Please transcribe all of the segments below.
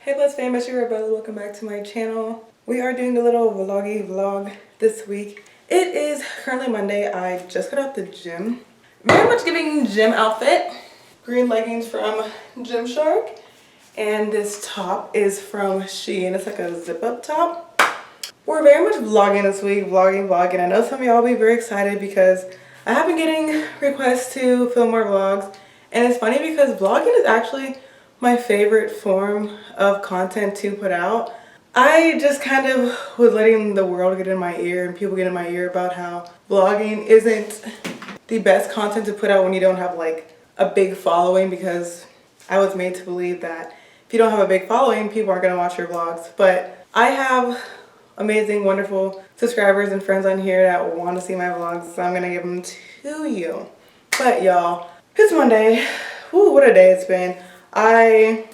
Hey Blessed fam, it's your Rebella. Welcome back to my channel. We are doing a little vloggy vlog this week. It is currently Monday. I just got out the gym. Very much giving gym outfit. Green leggings from Gymshark. And this top is from Shein. It's like a zip up top. We're very much vlogging this week. Vlogging. I know some of y'all will be very excited because I have been getting requests to film more vlogs. And it's funny because vlogging is actually my favorite form of content to put out. I just kind of was letting the world get in my ear and people get in my ear about how vlogging isn't the best content to put out when you don't have like a big following, because I was made to believe that if you don't have a big following, people aren't going to watch your vlogs. But I have amazing, wonderful subscribers and friends on here that want to see my vlogs, so I'm going to give them to you. But y'all, it's Monday. Whew, what a day it's been. I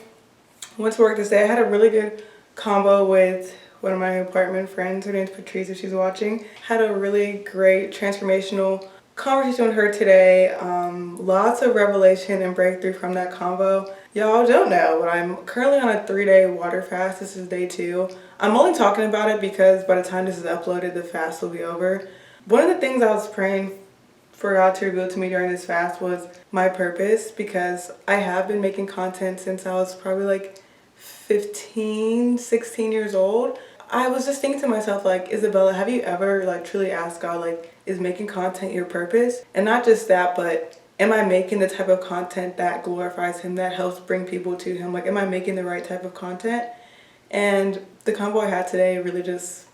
went to work this day. I had a really good combo with one of my apartment friends. Her name's Patrice, if she's watching. Had a really great transformational conversation with her today. Lots of revelation and breakthrough from that convo. Y'all don't know, but I'm currently on a 3-day water fast. This is day 2. I'm only talking about it because by the time this is uploaded, the fast will be over. One of the things I was praying for God to reveal to me during this fast was my purpose, because I have been making content since I was probably like 15, 16 years old. I was just thinking to myself, like, Isabella, have you ever like truly asked God, like, is making content your purpose? And not just that, but am I making the type of content that glorifies Him, that helps bring people to Him? Like, am I making the right type of content? And the convo I had today really just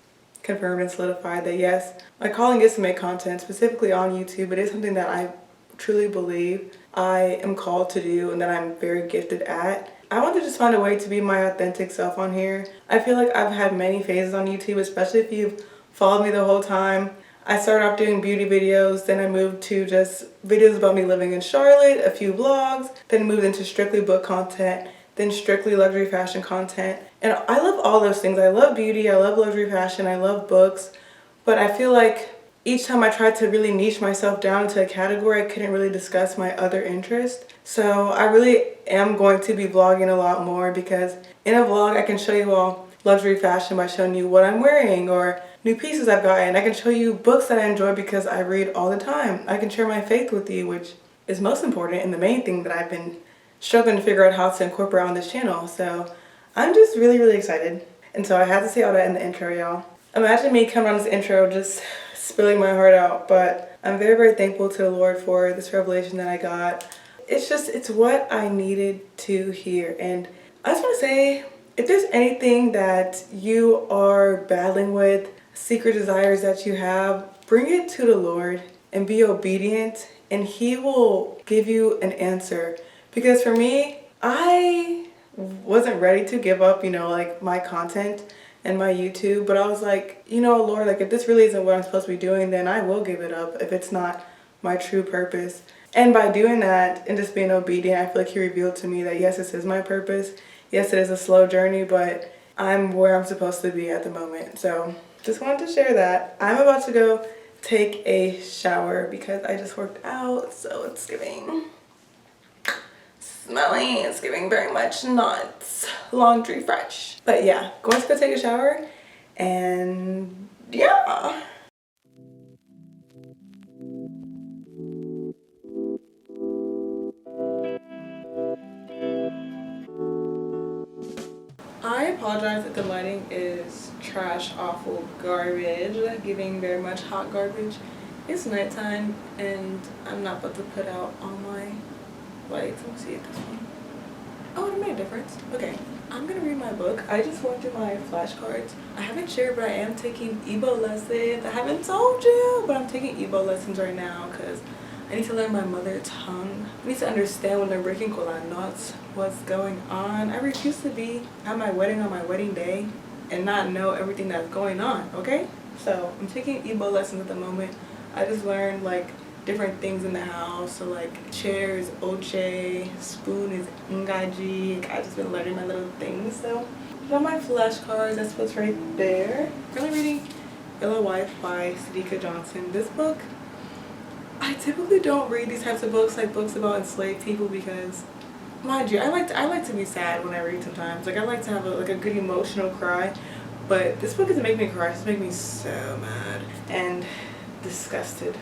confirmed and solidified that yes, my calling is to make content, specifically on YouTube. It is something that I truly believe I am called to do and that I'm very gifted at. I want to just find a way to be my authentic self on here. I feel like I've had many phases on YouTube, especially if you've followed me the whole time. I started off doing beauty videos, then I moved to just videos about me living in Charlotte, a few vlogs, then moved into strictly book content, then strictly luxury fashion content. And I love all those things. I love beauty, I love luxury fashion, I love books, but I feel like each time I tried to really niche myself down into a category, I couldn't really discuss my other interests. So I really am going to be vlogging a lot more, because in a vlog I can show you all luxury fashion by showing you what I'm wearing or new pieces I've gotten. I can show you books that I enjoy because I read all the time. I can share my faith with you, which is most important and the main thing that I've been struggling to figure out how to incorporate on this channel. So I'm just really excited. And so I had to say all that in the intro, y'all. Imagine me coming on this intro just spilling my heart out, but I'm very thankful to the Lord for this revelation that I got. It's what I needed to hear. And I just want to say, if there's anything that you are battling with, secret desires that you have, bring it to the Lord and be obedient, and He will give you an answer. Because for me, I wasn't ready to give up, like my content and my YouTube, but I was like, Lord, like if this really isn't what I'm supposed to be doing, then I will give it up if it's not my true purpose. And by doing that and just being obedient, I feel like He revealed to me that yes, this is my purpose. Yes, it is a slow journey, but I'm where I'm supposed to be at the moment. So just wanted to share that. I'm about to go take a shower because I just worked out, so it's giving smelly. It's giving very much not laundry fresh. But yeah, going to go take a shower, and yeah. I apologize if the lighting is trash, awful, garbage, giving very much hot garbage. It's nighttime and I'm not about to put out all my lights. Let me see at this one. Oh, it made a difference. Okay, I'm gonna read my book. I just went through my flashcards. I haven't shared, but I am taking Igbo lessons. I haven't told you, but I'm taking Igbo lessons right now because I need to learn my mother tongue. I need to understand when they're breaking kola knots, what's going on. I refuse to be at my wedding on my wedding day and not know everything that's going on, okay? So I'm taking Igbo lessons at the moment. I just learned like different things in the house. So like chair is oche, spoon is ngaji. I just been learning my little things. So I got my flashcards, that's what's right there. I'm currently reading Yellow Wife by Sadika Johnson. This book, I typically don't read these types of books, like books about enslaved people, because mind you, I like to be sad when I read sometimes. Like I like to have a good emotional cry, but this book doesn't make me cry. It's making me so mad and disgusted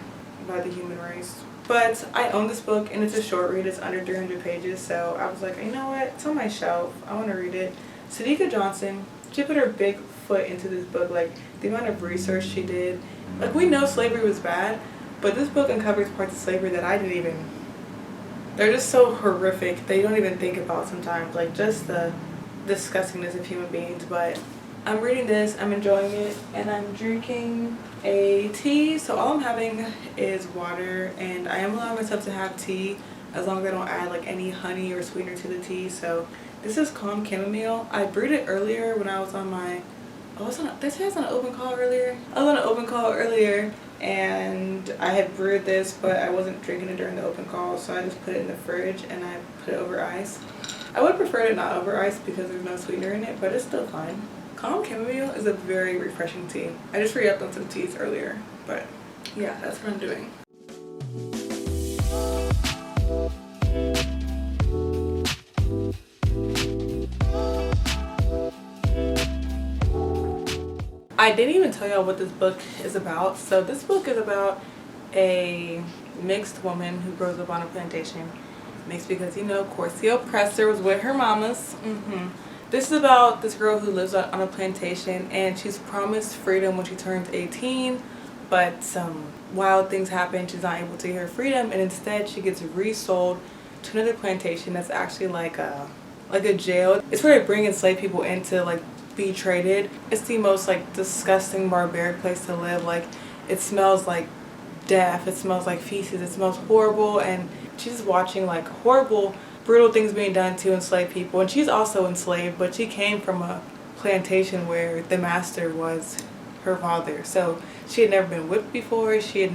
by the human race. But I own this book and it's a short read. It's under 300 pages, so I was like, you know what? It's on my shelf. I want to read it. Sadika Johnson, she put her big foot into this book. Like the amount of research she did. Like we know slavery was bad, but this book uncovers parts of slavery that I didn't even. They're just so horrific. They don't even think about sometimes. Like just the disgustingness of human beings. But I'm reading this. I'm enjoying it, and I'm drinking a tea. So all I'm having is water, and I am allowing myself to have tea as long as I don't add like any honey or sweetener to the tea. So this is calm chamomile. I brewed it earlier when I was on my did I say I was on an open call earlier? I was on an open call earlier and I had brewed this, but I wasn't drinking it during the open call, so I just put it in the fridge and I put it over ice. I would prefer it not over ice because there's no sweetener in it, but it's still fine. Calm chamomile is a very refreshing tea. I just re-upped on some teas earlier, but yeah, that's what I'm doing. I didn't even tell y'all what this book is about. So this book is about a mixed woman who grows up on a plantation. Mixed because, you know, of course, the oppressor was with her mamas. This is about this girl who lives on a plantation, and she's promised freedom when she turns 18, but some wild things happen. She's not able to get her freedom, and instead she gets resold to another plantation that's actually like a jail. It's where they bring enslaved people in to like be traded. It's the most like disgusting, barbaric place to live. Like it smells like death, it smells like feces, it smells horrible, and she's watching like horrible, brutal things being done to enslaved people. And she's also enslaved, but she came from a plantation where the master was her father, so she had never been whipped before. She'd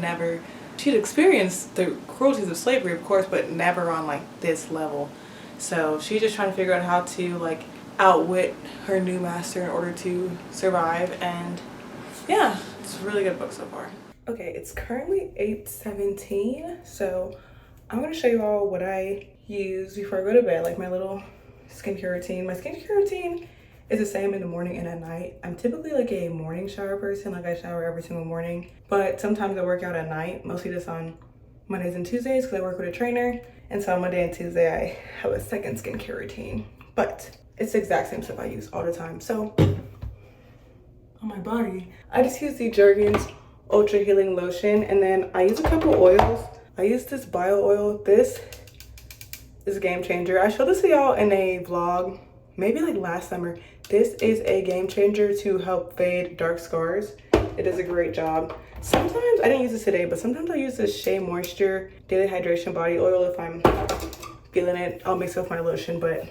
experienced the cruelties of slavery, of course, but never on like this level. So she's just trying to figure out how to like outwit her new master in order to survive. And yeah, it's a really good book so far. Okay, it's currently 8:17, so I'm gonna show you all what I use before I go to bed, like my little skincare routine. My skincare routine is the same in the morning and at night. I'm typically like a morning shower person, like I shower every single morning, but sometimes I work out at night, mostly just on Mondays and Tuesdays because I work with a trainer. And so on Monday and Tuesday I have a second skincare routine, but it's the exact same stuff I use all the time. So on my body, I just use the Jergens Ultra Healing Lotion, and then I use a couple oils. I use this bio oil. This is a game changer. I showed this to y'all in a vlog, maybe like last summer. This is a game changer to help fade dark scars. It does a great job. Sometimes, I didn't use this today, but sometimes I use this Shea Moisture Daily Hydration Body Oil. If I'm feeling it, I'll mix it with my lotion, but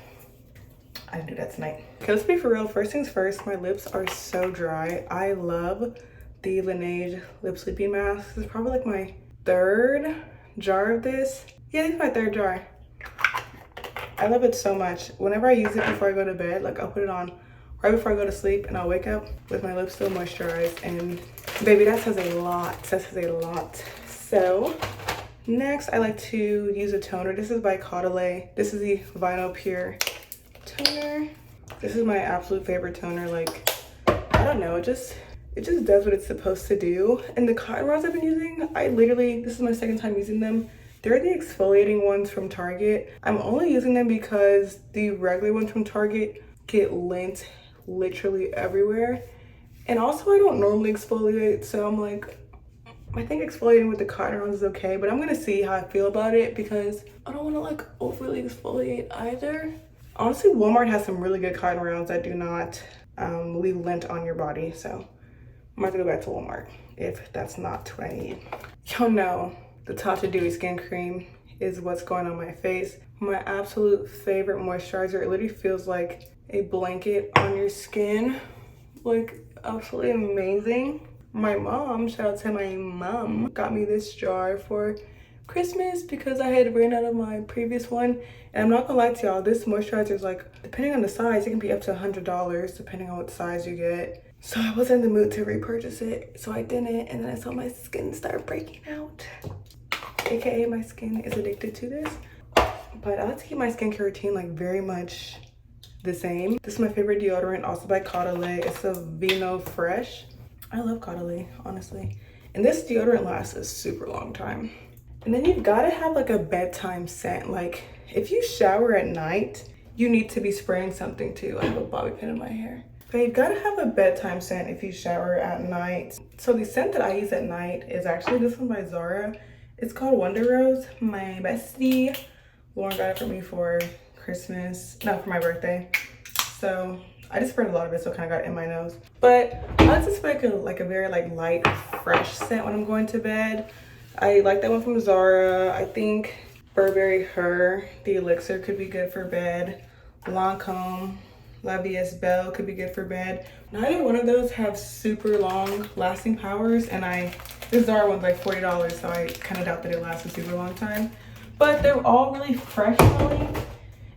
I didn't do that tonight. Okay, let's be for real. First things first, my lips are so dry. I love the Laneige Lip Sleeping Mask. This is probably like my third jar of this. Yeah, this is my third jar. I love it so much. Whenever I use it before I go to bed, like I'll put it on right before I go to sleep, and I'll wake up with my lips still moisturized. And baby, that says a lot. That says a lot. So next, I like to use a toner. This is by Caudalie. This is the Vinyl Pure toner. This is my absolute favorite toner. Like, I don't know, it just does what it's supposed to do. And the cotton rods I've been using, this is my second time using them. They're the exfoliating ones from Target. I'm only using them because the regular ones from Target get lint literally everywhere. And also I don't normally exfoliate, so I'm like, I think exfoliating with the cotton rods is okay, but I'm gonna see how I feel about it because I don't wanna like overly exfoliate either. Honestly, Walmart has some really good cotton rounds that do not leave lint on your body, so I might have to go back to Walmart if that's not what I need. Y'all know the Tatcha Dewy Skin Cream is what's going on my face. My absolute favorite moisturizer. It literally feels like a blanket on your skin. Like, absolutely amazing. My mom, shout out to my mom, got me this jar for Christmas because I had ran out of my previous one. And I'm not gonna lie to y'all, this moisturizer is like, depending on the size, it can be up to $100 depending on what size you get. So I wasn't in the mood to repurchase it, so I didn't, and then I saw my skin start breaking out. AKA my skin is addicted to this. But I like to keep my skincare routine like very much the same. This is my favorite deodorant, also by Caudalie. It's a Vino Fresh. I love Caudalie, honestly. And this deodorant lasts a super long time. And then you've got to have like a bedtime scent. Like if you shower at night, you need to be spraying something too. I have a bobby pin in my hair. But you've got to have a bedtime scent if you shower at night. So the scent that I use at night is actually this one by Zara. It's called Wonder Rose. My bestie Lauren got it for me for Christmas, no, for my birthday. So I just sprayed a lot of it, so it kind of got in my nose. But I like to spray like a very like light, fresh scent when I'm going to bed. I like that one from Zara. I think Burberry Her, the elixir, could be good for bed. Lancome, La Vie Belle could be good for bed. Neither one of those have super long lasting powers, and this Zara one's like $40, so I kind of doubt that it lasts a super long time. But they're all really fresh smelling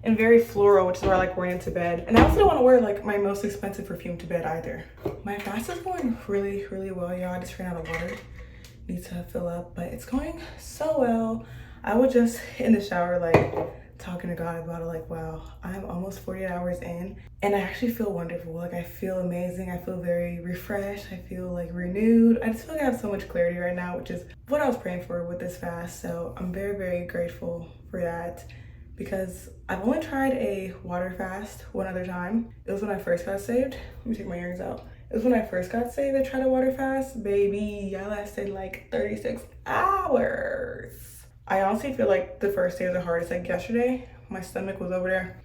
and very floral, which is where I like wearing it to bed. And I also don't want to wear like my most expensive perfume to bed either. My fast is going really, really well, y'all. I just ran out of water. Need to fill up, but it's going so well. I was just in the shower like talking to God about it, like, wow, I'm almost 48 hours in and I actually feel wonderful. Like I feel amazing. I feel very refreshed. I feel like renewed. I just feel like I have so much clarity right now, which is what I was praying for with this fast. So I'm very, very grateful for that, because I've only tried a water fast one other time. It was when I first got saved. Let me take my earrings out. It was when I first got saved. I tried a water fast. Baby, I lasted like 36 hours. I honestly feel like the first day was the hardest. Like yesterday, my stomach was over there,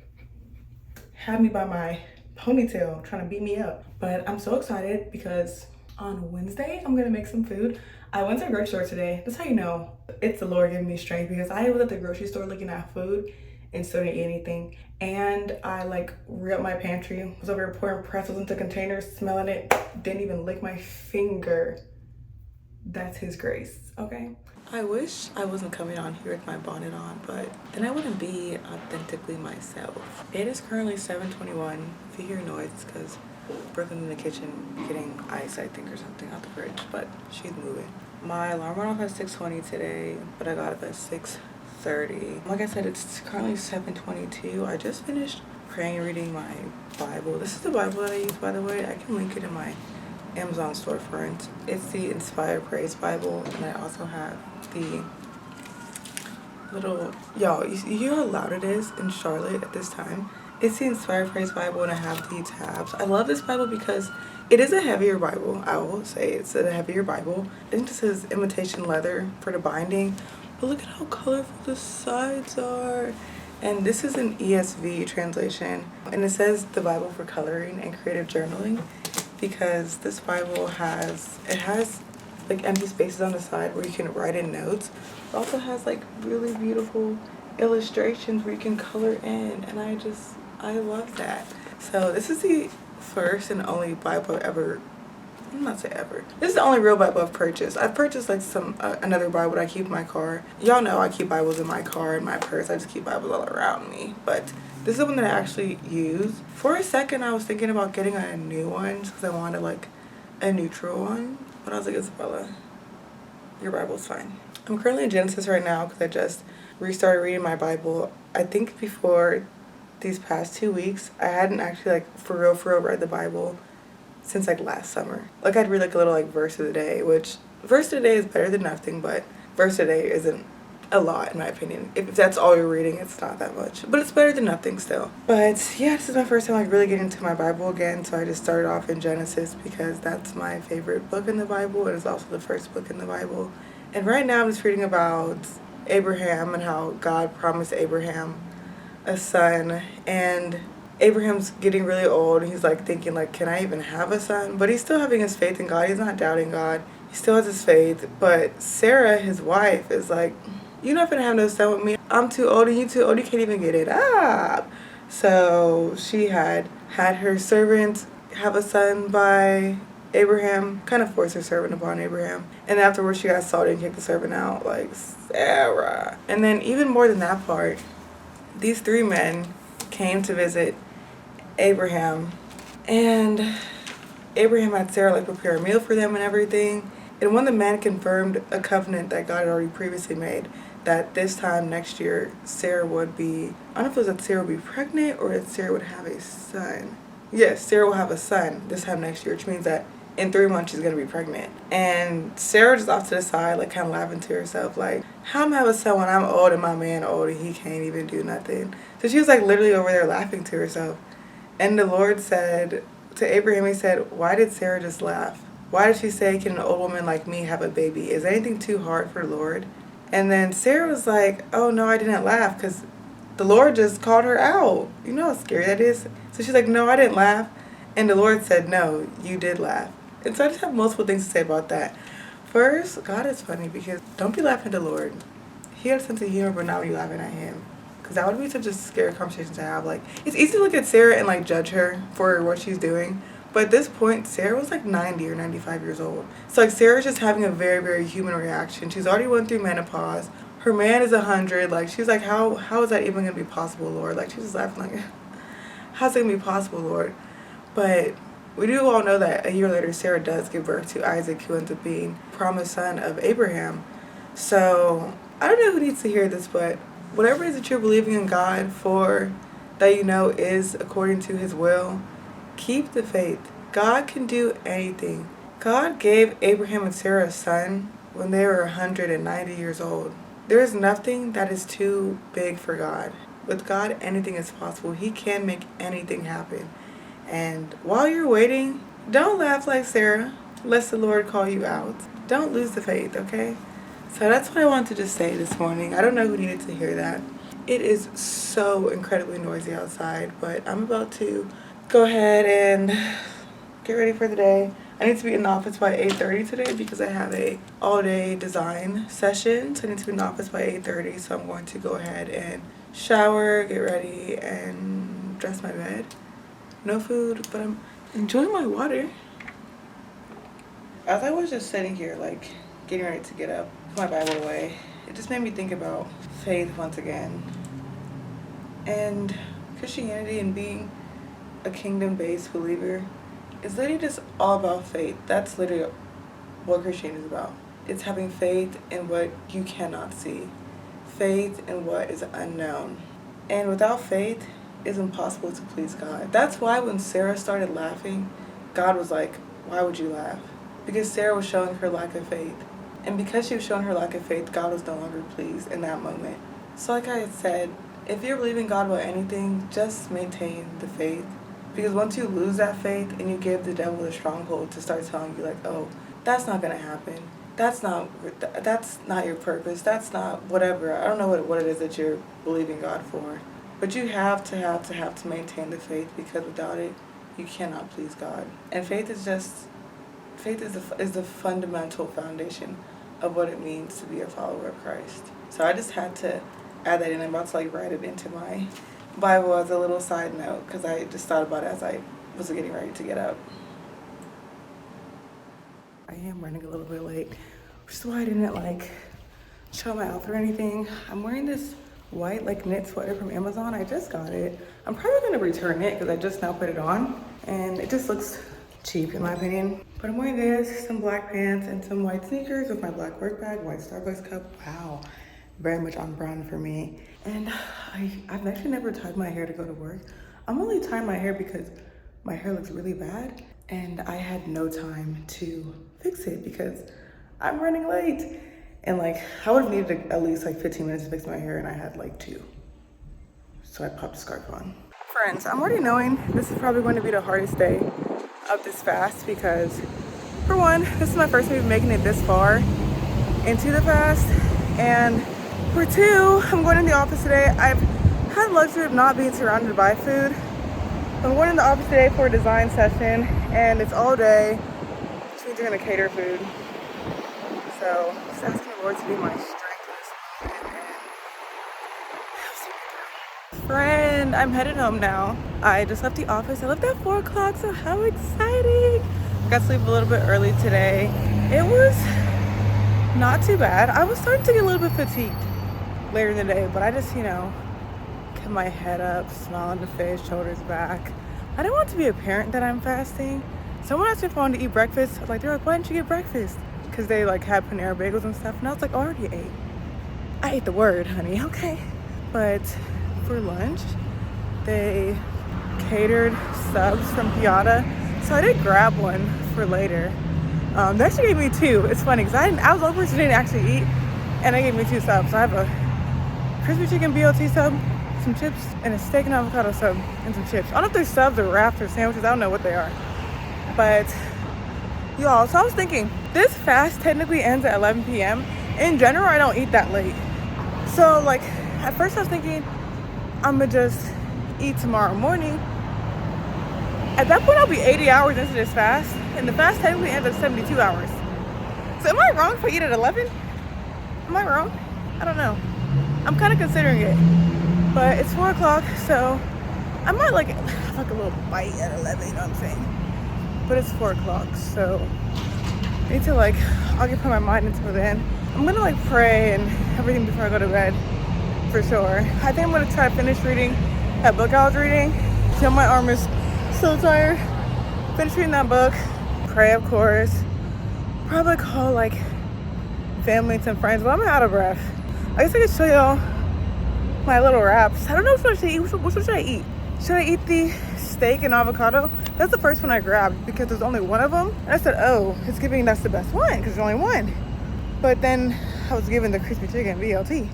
had me by my ponytail, trying to beat me up. But I'm so excited because on Wednesday, I'm gonna make some food. I went to the grocery store today. That's how you know it's the Lord giving me strength, because I was at the grocery store looking at food and still didn't eat anything. And I like re-upped my pantry, was over here pouring pretzels into containers, smelling it, didn't even lick my finger. That's his grace, okay? I wish I wasn't coming on here with my bonnet on, but then I wouldn't be authentically myself. It is currently 7:21. If you hear noise, it's because Brooklyn's in the kitchen getting ice, I think, or something out the fridge, but she's moving. My alarm went off at 6:20 today, but I got up at 6:30. Like I said, it's currently 7:22. I just finished praying and reading my Bible. This is the Bible that I use, by the way. I can link it in my Amazon storefront. It's the Inspired Praise Bible, and I also have the little, y'all, you hear how loud it is in Charlotte at this time? It's the Inspired Praise Bible, and I have the tabs. I love this Bible because it is a heavier Bible. I will say it's a heavier Bible. I think this is imitation leather for the binding, but look at how colorful the sides are. And this is an ESV translation, and it says the Bible for coloring and creative journaling, because this Bible has like empty spaces on the side where you can write in notes. It also has like really beautiful illustrations where you can color in, and I love that. So this is the first and only Bible I've ever, I'm not say ever, this is the only real Bible I've purchased. I've purchased like another Bible that I keep in my car. Y'all know I keep Bibles in my car, in my purse. I just keep Bibles all around me, but this is the one that I actually use. For a second, I was thinking about getting a new one because I wanted like a neutral one. But I was like, Isabella, your Bible's fine. I'm currently in Genesis right now because I just restarted reading my Bible. I think before these past 2 weeks, I hadn't actually like for real read the Bible since like last summer. Like I'd read like a little like verse of the day, which verse of the day is better than nothing, but verse of the day isn't a lot in my opinion. If that's all you're reading, it's not that much, but it's better than nothing still. But yeah, this is my first time like really getting into my Bible again, so I just started off in Genesis because that's my favorite book in the Bible, and it's also the first book in the Bible. And right now I'm just reading about Abraham and how God promised Abraham a son, and Abraham's getting really old, and he's like thinking like, can I even have a son? But he's still having his faith in God. He's not doubting God. He still has his faith. But Sarah, his wife, is like, you're not gonna have no son with me. I'm too old and you too old. You can't even get it up. So she had her servant have a son by Abraham, kind of forced her servant upon Abraham. And afterwards she got salty and kicked the servant out, like Sarah. And then even more than that part, these 3 men came to visit Abraham, and Abraham had Sarah like prepare a meal for them and everything. And one of the men confirmed a covenant that God had already previously made, that this time next year, Sarah would be, I don't know if it was that Sarah would be pregnant or that Sarah would have a son. Yes, Sarah will have a son this time next year, which means that in 3 months she's gonna be pregnant. And Sarah just off to the side, like kind of laughing to herself, like, how am I gonna have a son when I'm old and my man old and he can't even do nothing? So she was like literally over there laughing to herself. And the Lord said to Abraham, he said, why did Sarah just laugh? Why did she say, can an old woman like me have a baby? Is anything too hard for the Lord? And then Sarah was like, oh no, I didn't laugh because the Lord just called her out. You know how scary that is? So she's like, no, I didn't laugh. And the Lord said, no, you did laugh. And so I just have multiple things to say about that. First, God is funny because don't be laughing at the Lord. He has a sense of humor, but not be laughing at him. Because that would be such a scary conversation to have. Like, it's easy to look at Sarah and like judge her for what she's doing. But at this point, Sarah was like 90 or 95 years old. So like Sarah's just having a very, very human reaction. She's already went through menopause. Her man is 100. Like, she's like, how is that even going to be possible, Lord? Like, she's just laughing like, how's it going to be possible, Lord? But we do all know that a year later, Sarah does give birth to Isaac, who ends up being promised son of Abraham. So I don't know who needs to hear this, but whatever it is that you're believing in God for, that you know is according to his will, keep the faith. God can do anything. God gave Abraham and Sarah a son when they were 190 years old. There is nothing that is too big for God. With God, anything is possible. He can make anything happen. And while you're waiting, don't laugh like Sarah, lest the Lord call you out. Don't lose the faith, okay? So that's what I wanted to just say this morning. I don't know who needed to hear that. It is so incredibly noisy outside, but I'm about to go ahead and get ready for the day. I need to be in the office by 8:30 today because I have a all-day design session. So I need to be in the office by 8:30. So I'm going to go ahead and shower, get ready, and dress my bed. No food, but I'm enjoying my water. As I was just sitting here, like, getting ready to get up, put my Bible away, it just made me think about faith once again. And Christianity and being a kingdom-based believer is literally just all about faith. That's literally what Christianity is about. It's having faith in what you cannot see. Faith in what is unknown. And without faith, it's impossible to please God. That's why when Sarah started laughing, God was like, why would you laugh? Because Sarah was showing her lack of faith. And because she was showing her lack of faith, God was no longer pleased in that moment. So like I had said, if you're believing God about anything, just maintain the faith. Because once you lose that faith and you give the devil a stronghold to start telling you like, oh, that's not going to happen. That's not your purpose. That's not whatever. I don't know what it is that you're believing God for. But you have to maintain the faith, because without it, you cannot please God. And faith is the fundamental foundation of what it means to be a follower of Christ. So I just had to add that in. I'm about to like write it into my Bible as a little side note, because I just thought about it as I was getting ready to get up. I am running a little bit late, which is why I didn't like show my outfit or anything. I'm wearing this white like knit sweater from Amazon. I just got it. I'm probably going to return it because I just now put it on and it just looks cheap in my opinion. But I'm wearing this, some black pants and some white sneakers with my black work bag, white Starbucks cup. Wow, very much on brand for me. And I've actually never tied my hair to go to work. I'm only tying my hair because my hair looks really bad and I had no time to fix it because I'm running late. And like, I would have needed at least like 15 minutes to fix my hair and I had like 2. So I popped a scarf on. Friends, I'm already knowing this is probably going to be the hardest day of this fast because for one, this is my first time making it this far into the fast. And for two, I'm going in the office today. I've had the luxury of not being surrounded by food. I'm going in the office today for a design session and it's all day, which means they're gonna cater food. So just asking the Lord to be my strength in this moment. Friend, I'm headed home now. I just left the office. I left at 4 o'clock, so how exciting. I got to sleep a little bit early today. It was not too bad. I was starting to get a little bit fatigued later in the day, but I just, kept my head up, smile on the face, shoulders back. I didn't want to be apparent that I'm fasting. Someone asked me if I wanted to eat breakfast. I was like, they're like, why didn't you get breakfast? Because they like had Panera bagels and stuff. And I was like, I already ate. I ate the word, honey, okay. But for lunch, they catered subs from Piata. So I did grab one for later. They actually gave me two. It's funny because I was the only person who didn't actually eat, and they gave me two subs. So I have a crispy chicken BLT sub, some chips, and a steak and avocado sub, and some chips. I don't know if they're subs or wraps or sandwiches. I don't know what they are. But y'all, so I was thinking, this fast technically ends at 11 p.m. In general, I don't eat that late. So like, at first I was thinking, I'm gonna just eat tomorrow morning. At that point, I'll be 80 hours into this fast, and the fast technically ends at 72 hours. So am I wrong if I eat at 11? Am I wrong? I don't know. I'm kind of considering it, but it's 4 o'clock, so I might like have like a little bite at 11, you know what I'm saying? But it's 4 o'clock, so I need to like, I'll get put my mind into it then. I'm gonna like pray and everything before I go to bed, for sure. I think I'm gonna try to finish reading that book I was reading. See, my arm is so tired. Finish reading that book, pray of course, probably call like family and some friends, but I'm out of breath. I guess I could show y'all my little wraps. I don't know which one should I eat. Which one should I eat? Should I eat the steak and avocado? That's the first one I grabbed because there's only one of them. And I said, oh, it's giving that's the best one because there's only one. But then I was given the crispy chicken BLT.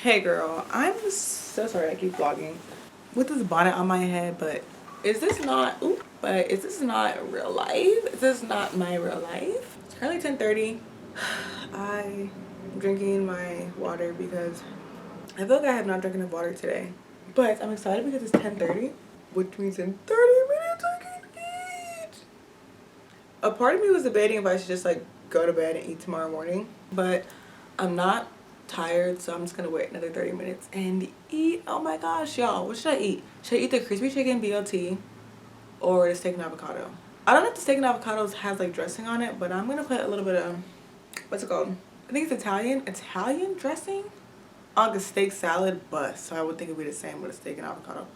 Hey girl, I'm so sorry I keep vlogging with this bonnet on my head, but is this not real life? Is this not my real life? It's currently 10:30. I'm drinking my water because I feel like I have not drank enough water today. But I'm excited because it's 10:30, which means in 30 minutes I can eat. A part of me was debating if I should just like go to bed and eat tomorrow morning, but I'm not tired, so I'm just gonna wait another 30 minutes and eat. Oh my gosh, y'all, what should I eat? Should I eat the crispy chicken BLT or the steak and avocado? I don't know if the steak and avocados has like dressing on it, but I'm gonna put a little bit of, what's it called? I think it's Italian dressing on the steak salad, but so I would think it would be the same with a steak and avocado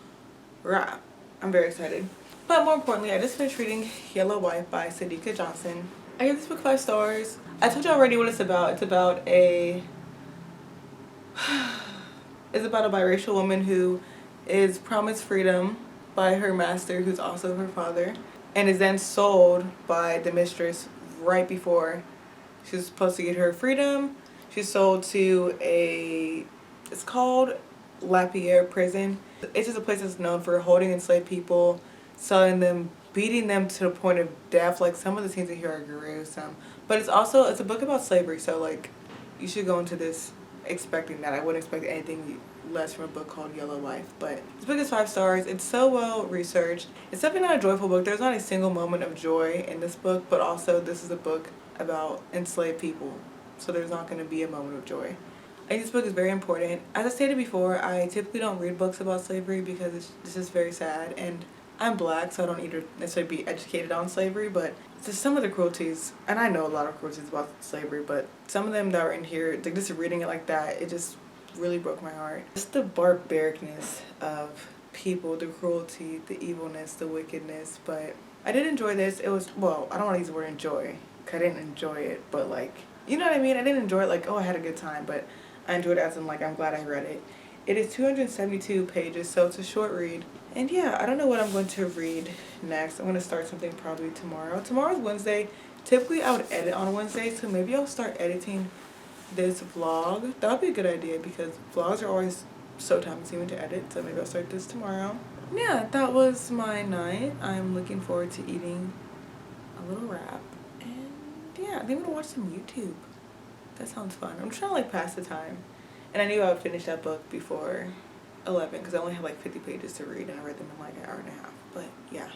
wrap. I'm very excited. But more importantly, I just finished reading Yellow Wife by Sadika Johnson. I gave this book 5 stars. I told you already what it's about. It's about a biracial woman who is promised freedom by her master, who's also her father, and is then sold by the mistress right before she's supposed to get her freedom. She's sold to it's called Lapierre prison. It's just a place that's known for holding enslaved people, selling them, beating them to the point of death. Like, some of the scenes in here are gruesome. But it's a book about slavery, so like, you should go into this expecting that. I wouldn't expect anything less from a book called Yellow Wife. But this book is 5 stars. It's so well researched. It's definitely not a joyful book. There's not a single moment of joy in this book, but also this is a book about enslaved people, so there's not going to be a moment of joy. I think this book is very important. As I stated before, I typically don't read books about slavery because it's just very sad, and I'm black, so I don't need to necessarily be educated on slavery, but just some of the cruelties, and I know a lot of cruelties about slavery, but some of them that are in here, like just reading it like that, it just really broke my heart. Just the barbaricness of people, the cruelty, the evilness, the wickedness. But I did enjoy this. It was, well, I don't want to use the word enjoy, because I didn't enjoy it, but like, you know what I mean? I didn't enjoy it like, oh, I had a good time, but I enjoyed it as in like, I'm glad I read it. It is 272 pages, so it's a short read. And yeah, I don't know what I'm going to read next. I'm going to start something probably tomorrow. Tomorrow's Wednesday. Typically, I would edit on Wednesday, so maybe I'll start editing this vlog. That would be a good idea because vlogs are always so time-consuming to edit, so maybe I'll start this tomorrow. Yeah, that was my night. I'm looking forward to eating a little wrap. And yeah, I think I'm going to watch some YouTube. That sounds fun. I'm trying to like pass the time. And I knew I would finish that book before 11 because I only had like 50 pages to read and I read them in like an hour and a half. But yeah,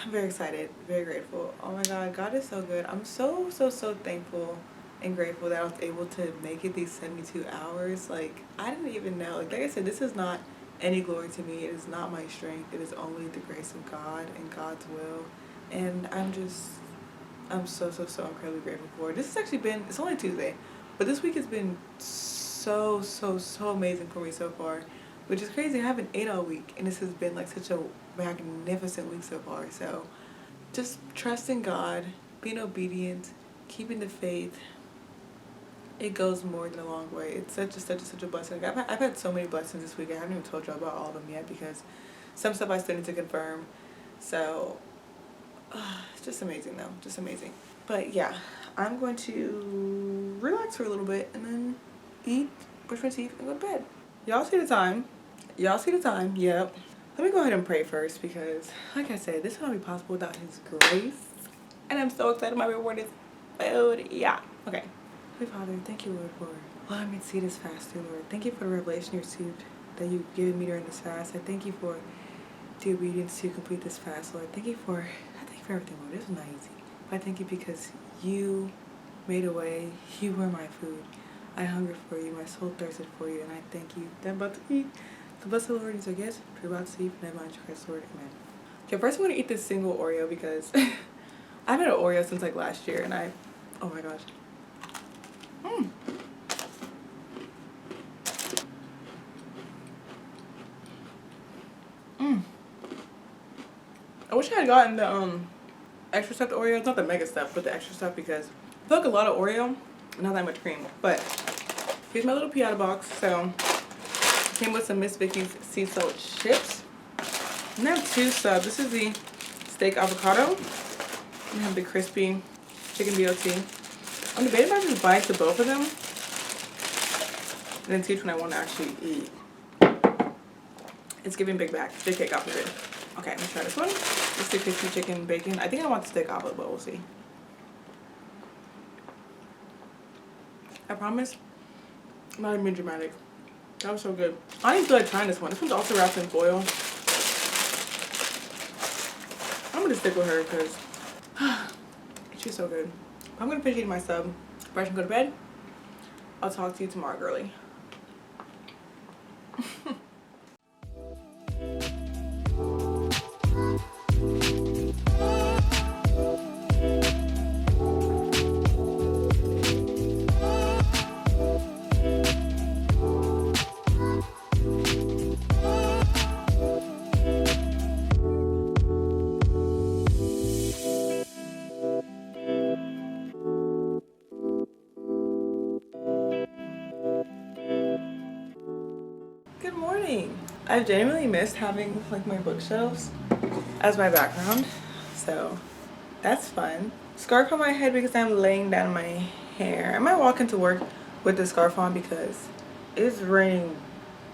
I'm very excited, very grateful. Oh my God, God is so good. I'm so thankful and grateful that I was able to make it these 72 hours. Like, I didn't even know. Like I said, this is not any glory to me. It is not my strength. It is only the grace of God and God's will. And I'm so incredibly grateful for it. This has actually been, it's only Tuesday, but this week has been so amazing for me so far. which is crazy. I haven't ate all week, and this has been like such a magnificent week so far. So just trusting God, being obedient, keeping the faith. It goes more than a long way. It's such a blessing. I've had so many blessings this week. I haven't even told you about all of them yet because some stuff I still need to confirm. So it's just amazing though, just amazing. But yeah, I'm going to relax for a little bit and then eat, brush my teeth, and go to bed. Y'all see the time. Y'all see the time. Yep. Let me go ahead and pray first because, like I said, this would not be possible without His grace. And I'm so excited my reward is food. Yeah. Okay. Holy Father, thank you, Lord, for allowing me to see this fast through, Lord. Thank you for the revelation you received that you've given me during this fast. I thank you for the obedience to complete this fast, Lord. I thank you for everything, Lord. This was not easy. But I thank you because you made a way. You were my food. I hungered for you. My soul thirsted for you. And I thank you that I'm about to eat. The blessed Lord is our guest. We're about to eat from that mind, Christ, Lord. Amen. Okay, first I'm going to eat this single Oreo because I've had an Oreo since like last year. And oh my gosh. I wish I had gotten the extra stuffed Oreos, not the mega stuff, but the extra stuff because I feel like a lot of Oreo, not that much cream. But here's my little Piata box. So it came with some Miss Vicky's sea salt chips. And I have two subs. This is the steak avocado. And I have the crispy chicken BLT. I'm debating if I just bite to both of them and then see which one I want to actually eat. It's giving big back, big cake opposite. Okay, let me try this one. This is the crispy chicken bacon. I think I want the steak omelet, but we'll see. I promise, I'm not even being dramatic. That was so good. I didn't feel like trying this one. This one's also wrapped in foil. I'm gonna stick with her because she's so good. I'm gonna finish eating my sub, brush and go to bed. I'll talk to you tomorrow, girly. Good morning. I've genuinely missed having like my bookshelves as my background, so that's fun. Scarf on my head because I'm laying down my hair. I might walk into work with the scarf on because it's raining,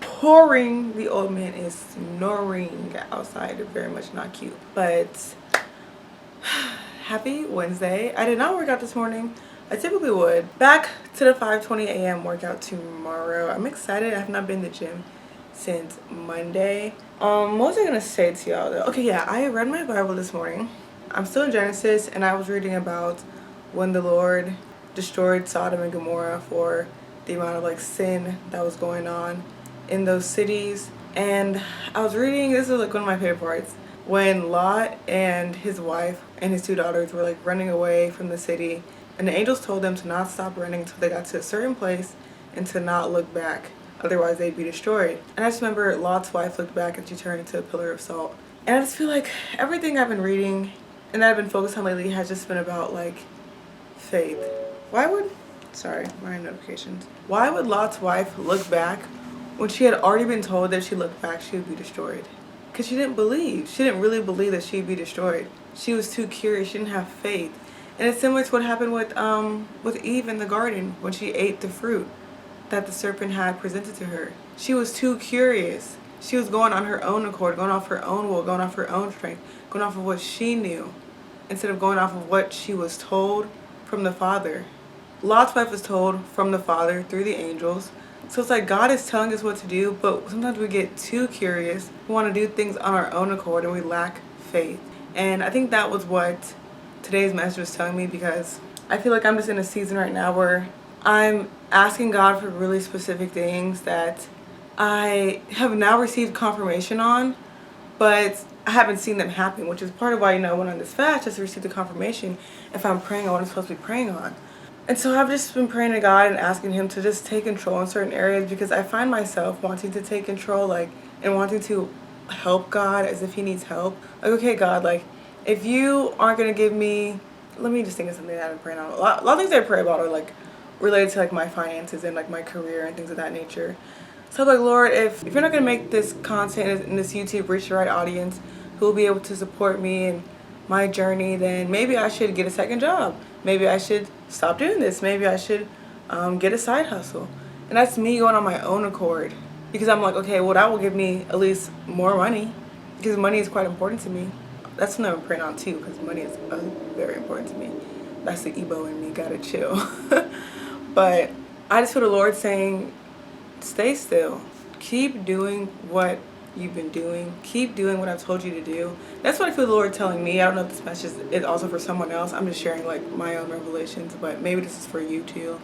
pouring. The old man is snoring outside. Very much not cute, but happy Wednesday. I did not work out this morning. I typically would. Back to the 5:20 a.m. workout tomorrow. I'm excited. I have not been to the gym since Monday. What was I gonna say to y'all though? Okay, yeah, I read my Bible this morning. I'm still in Genesis, and I was reading about when the Lord destroyed Sodom and Gomorrah for the amount of like sin that was going on in those cities. And I was reading, this is like one of my favorite parts, when Lot and his wife and his two daughters were like running away from the city, and the angels told them to not stop running until they got to a certain place and to not look back, otherwise they'd be destroyed. And I just remember Lot's wife looked back and she turned into a pillar of salt. And I just feel like everything I've been reading and that I've been focused on lately has just been about like faith. Sorry, my notifications. Why would Lot's wife look back when she had already been told that if she looked back she would be destroyed? Because she didn't believe. She didn't really believe that she'd be destroyed. She was too curious. She didn't have faith. And it's similar to what happened with Eve in the garden when she ate the fruit that the serpent had presented to her. She was too curious. She was going on her own accord, going off her own will, going off her own strength, going off of what she knew, instead of going off of what she was told from the Father. Lot's wife was told from the Father through the angels. So it's like God is telling us what to do, but sometimes we get too curious. We want to do things on our own accord and we lack faith. And I think that was what today's message was telling me, because I feel like I'm just in a season right now where I'm asking God for really specific things that I have now received confirmation on, but I haven't seen them happen, which is part of why, I went on this fast, just to receive the confirmation if I'm praying on what I'm supposed to be praying on. And so I've just been praying to God and asking him to just take control in certain areas, because I find myself wanting to take control, like, and wanting to help God as if he needs help. Like, okay, God, like, if you aren't going to give me, let me just think of something that I've been praying on. A lot of things I pray about are like related to like my finances and like my career and things of that nature. So I'm like, Lord, if you're not going to make this content and this YouTube reach the right audience who will be able to support me and my journey, then maybe I should get a second job. Maybe I should stop doing this. Maybe I should get a side hustle. And that's me going on my own accord, because I'm like, okay, well, that will give me at least more money, because money is quite important to me. That's what I'm praying on too, because money is very important to me. That's the Ebo in me, gotta chill. But I just feel the Lord saying, stay still. Keep doing what you've been doing. Keep doing what I've told you to do. That's what I feel the Lord telling me. I don't know if this message is also for someone else. I'm just sharing like my own revelations, but maybe this is for you too.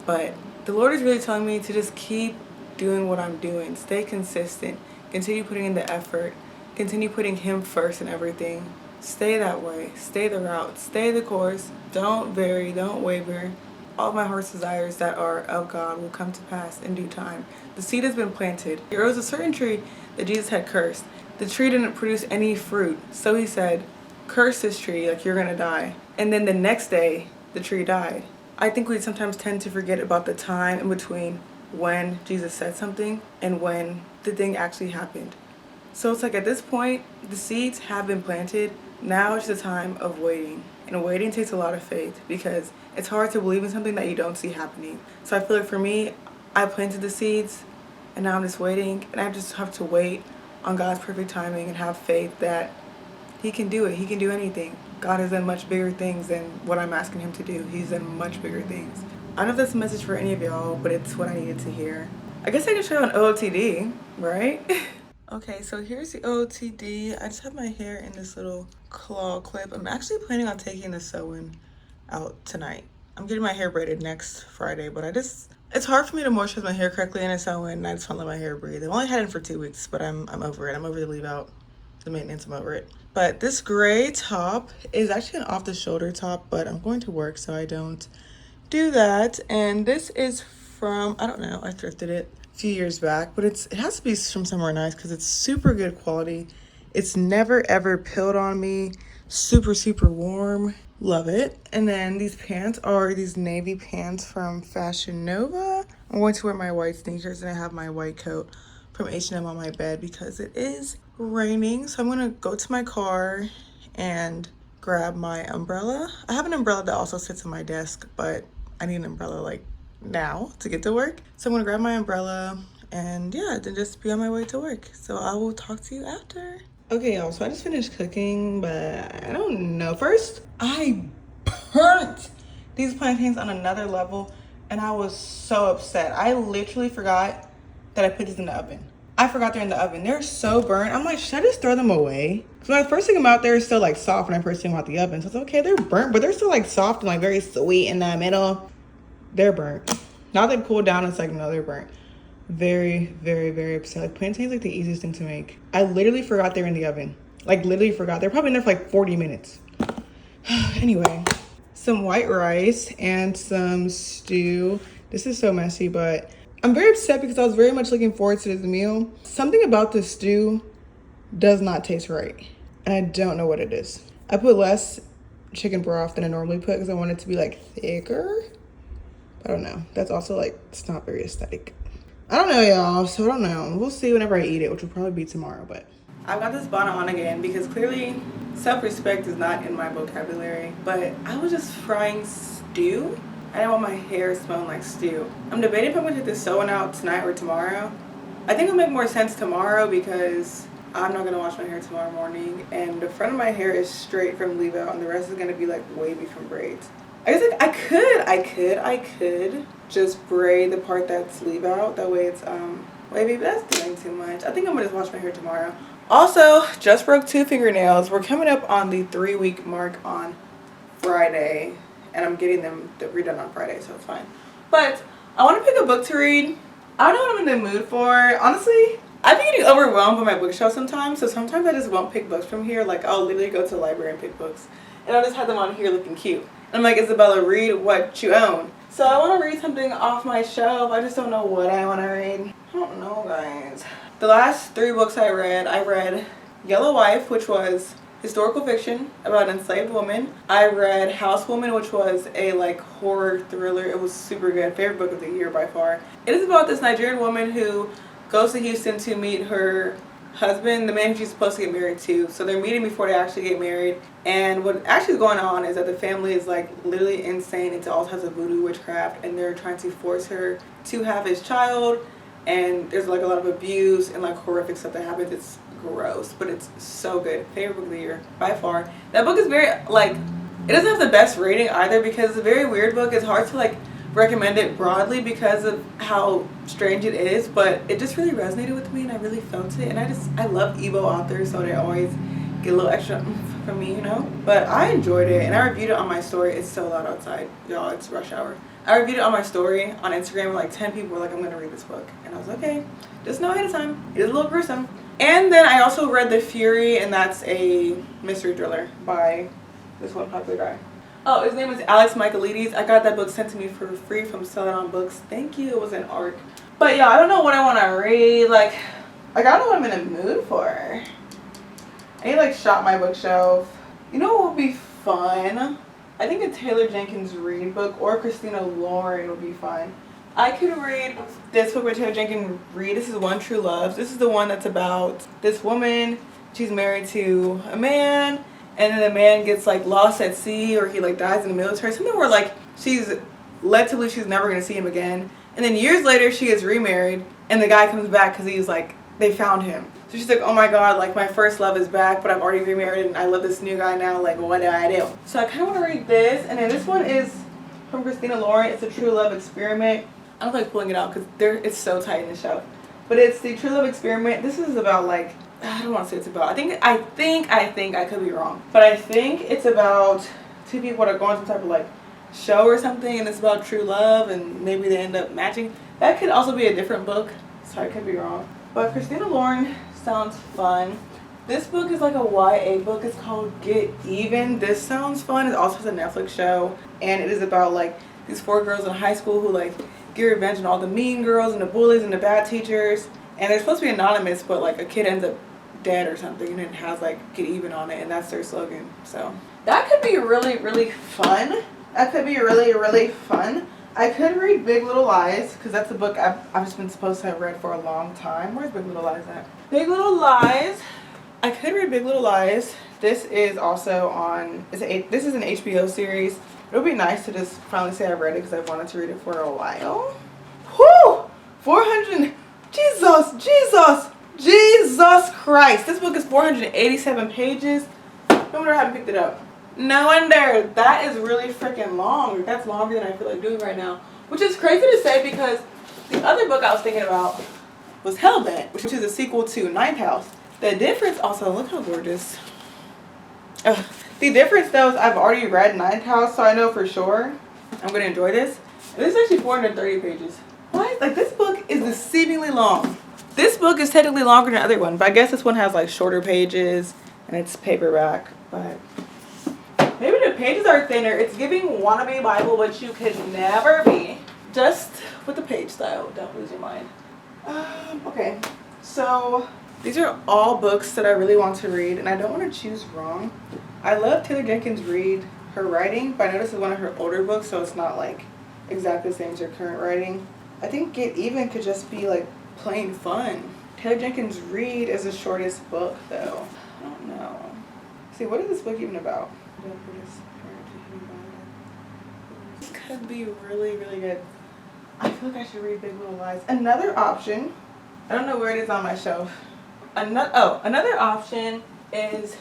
But the Lord is really telling me to just keep doing what I'm doing. Stay consistent. Continue putting in the effort. Continue putting him first in everything. Stay that way. Stay the route. Stay the course. Don't vary. Don't waver. All my heart's desires that are of God will come to pass in due time. The seed has been planted. There was a certain tree that Jesus had cursed. The tree didn't produce any fruit. So he said, curse this tree, like you're going to die. And then the next day, the tree died. I think we sometimes tend to forget about the time in between when Jesus said something and when the thing actually happened. So it's like at this point, the seeds have been planted. Now it's the time of waiting. And waiting takes a lot of faith, because it's hard to believe in something that you don't see happening. So I feel like for me, I planted the seeds and now I'm just waiting, and I just have to wait on God's perfect timing and have faith that he can do it. He can do anything. God has done much bigger things than what I'm asking him to do. He's done much bigger things. I don't know if that's a message for any of y'all, but it's what I needed to hear. I guess I can show an OOTD, right? Okay, so here's the OOTD. I just have my hair in this little claw clip. I'm actually planning on taking the sew-in out tonight. I'm getting my hair braided next Friday, but it's hard for me to moisturize my hair correctly in a sew-in, and I just want to let my hair breathe. I've only had it for 2 weeks, but I'm over it. I'm over the leave out, the maintenance, I'm over it. But this gray top is actually an off-the-shoulder top, but I'm going to work, so I don't do that. And this is from, I don't know, I thrifted it a few years back, but it has to be from somewhere nice because it's super good quality. It's never ever pilled on me. Super warm. Love it. And then these pants are these navy pants from Fashion Nova. I'm going to wear my white sneakers, and I have my white coat from H&M on my bed because it is raining. So I'm gonna go to my car and grab my umbrella. I have an umbrella that also sits on my desk, but I need an umbrella like now to get to work. So I'm gonna grab my umbrella and yeah, then just be on my way to work. So I will talk to you after. Okay, y'all, so I just finished cooking, but I don't know. First, I burnt these plantains on another level, and I was so upset. I literally forgot that I put these in the oven. I forgot they're in the oven. They're so burnt. I'm like, should I just throw them away? So when I first took them out, they're still like soft when I first took them out the oven. So it's okay, they're burnt, but they're still like soft and like very sweet in the middle. They're burnt. Now they've cooled down, it's like, no, they're burnt. Very upset. Like, plantain's like the easiest thing to make. I literally forgot they were in the oven. Like, literally forgot. They're probably in there for like 40 minutes. Anyway, some white rice and some stew. This is so messy, but I'm very upset because I was very much looking forward to this meal. Something about the stew does not taste right, and I don't know what it is. I put less chicken broth than I normally put because I want it to be like thicker. I don't know. That's also like, it's not very aesthetic. I don't know, y'all, so I don't know. We'll see whenever I eat it, which will probably be tomorrow, but. I've got this bonnet on again because clearly self-respect is not in my vocabulary, but I was just frying stew. I didn't want my hair smelling like stew. I'm debating if I'm gonna take this sewing out tonight or tomorrow. I think it'll make more sense tomorrow because I'm not gonna wash my hair tomorrow morning, and the front of my hair is straight from leave out and the rest is gonna be like wavy from braids. I guess like I could just braid the part that's leave out. That way it's wavy, but that's doing too much. I think I'm gonna just wash my hair tomorrow. Also, just broke 2 fingernails. We're coming up on the 3-week mark on Friday, and I'm getting them redone on Friday, so it's fine. But I want to pick a book to read. I don't know what I'm in the mood for. Honestly, I've been getting overwhelmed by my bookshelf sometimes, so sometimes I just won't pick books from here. Like, I'll literally go to the library and pick books, and I'll just have them on here looking cute. I'm like, Isabella, read what you own. So I want to read something off my shelf. I just don't know what I want to read. I don't know, guys. The last 3 books I read Yellow Wife, which was historical fiction about an enslaved woman. I read Housewoman, which was a like horror thriller. It was super good. Favorite book of the year by far. It is about this Nigerian woman who goes to Houston to meet her husband, the man who she's supposed to get married to. So they're meeting before they actually get married. And what actually is going on is that the family is like literally insane into all types of voodoo witchcraft, and they're trying to force her to have his child. And there's like a lot of abuse and like horrific stuff that happens. It's gross, but it's so good. Favorite book of the year by far. That book is very like, it doesn't have the best rating either because it's a very weird book. It's hard to like recommend it broadly because of how strange it is, but it just really resonated with me and I really felt it. And I love Igbo authors, so they always get a little extra from me, you know. But I enjoyed it and I reviewed it on my story. It's so loud outside, y'all. It's rush hour. I reviewed it on my story on Instagram, and like 10 people were like, I'm gonna read this book, and I was like, okay, just know ahead of time. It is a little gruesome. And then I also read The Fury, and that's a mystery thriller by this one popular guy. Oh, his name is Alex Michaelides. I got that book sent to me for free from Sell It On Books. Thank you. It was an ARC. But yeah, I don't know what I want to read. Like I don't know what I'm in the mood for. I need to like shop my bookshelf. You know what would be fun? I think a Taylor Jenkins Reid book or Christina Lauren would be fun. I could read this book by Taylor Jenkins Reid. This is One True Love. This is the one that's about this woman. She's married to a man, and then the man gets like lost at sea, or he like dies in the military. Something where like she's led to believe she's never going to see him again. And then years later she gets remarried, and the guy comes back because he's like, they found him. So she's like, oh my god, like my first love is back, but I've already remarried and I love this new guy now, like what do I do? So I kind of want to read this. And then this one is from Christina Lauren. It's a true love experiment. I don't like pulling it out because it's so tight in the shelf. But it's the true love experiment. This is about like, I don't want to say it's about, I think I could be wrong, but I think it's about 2 people that are going some type of like show or something, and it's about true love, and maybe they end up matching. That could also be a different book, so I could be wrong. But Christina Lauren sounds fun. This book is like a YA book. It's called Get Even. This sounds fun. It also has a Netflix show, and it is about like these 4 girls in high school who like get revenge on all the mean girls and the bullies and the bad teachers. And they're supposed to be anonymous, but like a kid ends up dead or something, and it has like Get Even on it, and that's their slogan. So that could be really, really fun. That could be really, really fun. I could read Big Little Lies, because that's a book I've just been supposed to have read for a long time. Where's Big Little Lies at? Big Little Lies. I could read Big Little Lies. This is also on, this is an HBO series. It would be nice to just finally say I've read it because I've wanted to read it for a while. Whew! 400, Jesus Christ. This book is 487 pages. No wonder I haven't picked it up. No wonder. That is really freaking long. That's longer than I feel like doing right now. Which is crazy to say because the other book I was thinking about was Hellbent, which is a sequel to Ninth House. The difference also, look how gorgeous. Ugh. The difference though is I've already read Ninth House, so I know for sure I'm going to enjoy this. And this is actually 430 pages. What? Like this book is deceivingly long. This book is technically longer than the other one, but I guess this one has like shorter pages and it's paperback. But maybe the pages are thinner. It's giving wannabe Bible, which you could never be. Just with the page style. Don't lose your mind. Okay, so these are all books that I really want to read, and I don't want to choose wrong. I love Taylor Jenkins Reid, her writing, but I know this is one of her older books, so it's not like exactly the same as her current writing. I think Get Even could just be like plain fun. Taylor Jenkins Reid is the shortest book though. I don't know. See, what is this book even about? This could be really, really good. I feel like I should read Big Little Lies. Another option, I don't know where it is on my shelf. Another option is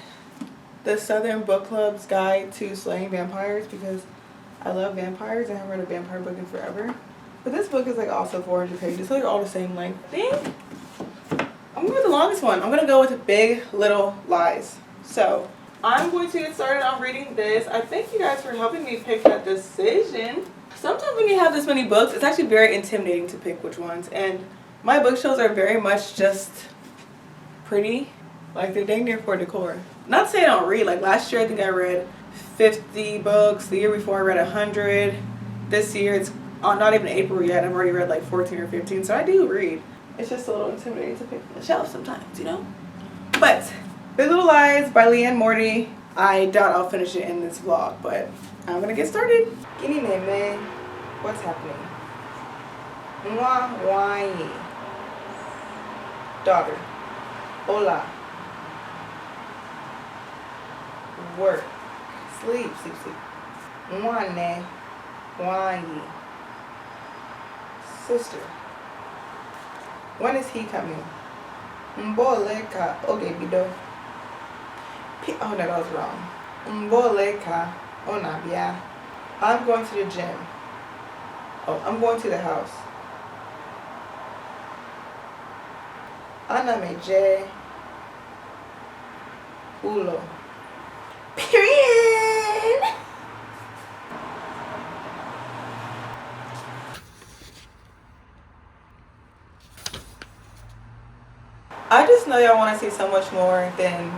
the Southern Book Club's Guide to Slaying Vampires, because I love vampires. I haven't read a vampire book in forever. But this book is like also 400 pages, so they're all the same length. I think I'm going with the longest one. I'm going to go with Big Little Lies. So I'm going to get started on reading this. I thank you guys for helping me pick that decision. Sometimes when you have this many books, it's actually very intimidating to pick which ones. And my bookshelves are very much just pretty. Like they're dang near for decor. Not to say I don't read. Like last year I think I read 50 books. The year before I read 100. This year it's not even April yet. I've already read like 14 or 15. So I do read. It's just a little intimidating to pick from the shelf sometimes, you know? But Big Little Lies by Leanne Morty. I doubt I'll finish it in this vlog, but I'm gonna get started. Guinea man, what's happening? Mwah, why? Daughter. Hola. Work. Sleep. Mwane. Why? Sister. When is he coming? Mboleka. Okay, bido. Oh no, that was wrong. Mboleka. Onabia. I'm going to the gym. Oh, I'm going to the house. Anameje. Ulo. Period. I just know y'all want to see so much more than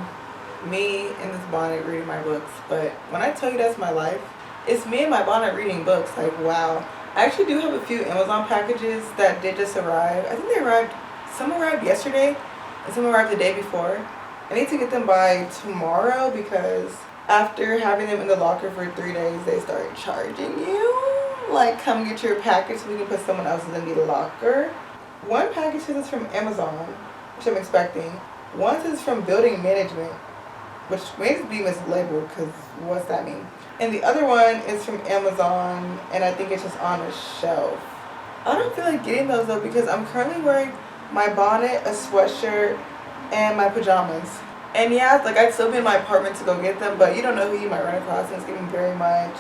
me in this bonnet reading my books, but when I tell you that's my life, it's me in my bonnet reading books. Like, wow. I actually do have a few Amazon packages that did just arrive. I think they arrived, some arrived yesterday and some arrived the day before. I need to get them by tomorrow because after having them in the locker for 3 days, they start charging you. Like, come get your package so we can put someone else's in the locker. One package is from Amazon, which I'm expecting. One is from building management, which may be mislabeled because what's that mean? And the other one is from Amazon, and I think it's just on a shelf. I don't feel like getting those though because I'm currently wearing my bonnet, a sweatshirt, and my pajamas. And yeah, like I'd still be in my apartment to go get them, but you don't know who you might run across, and it's getting very much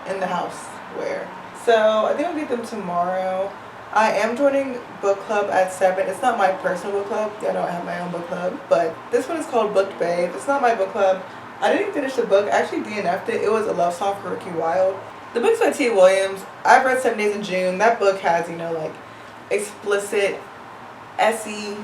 in the house wear. So I think I'll get them tomorrow. I am joining book club at 7. It's not my personal book club. I don't have my own book club, but this one is called Booked Babe. It's not my book club. I didn't finish the book. I actually DNF'd it. It was a love song for Ricky Wilde. The book's by Tia Williams. I've read 7 Days in June. That book has, you know, like explicit SE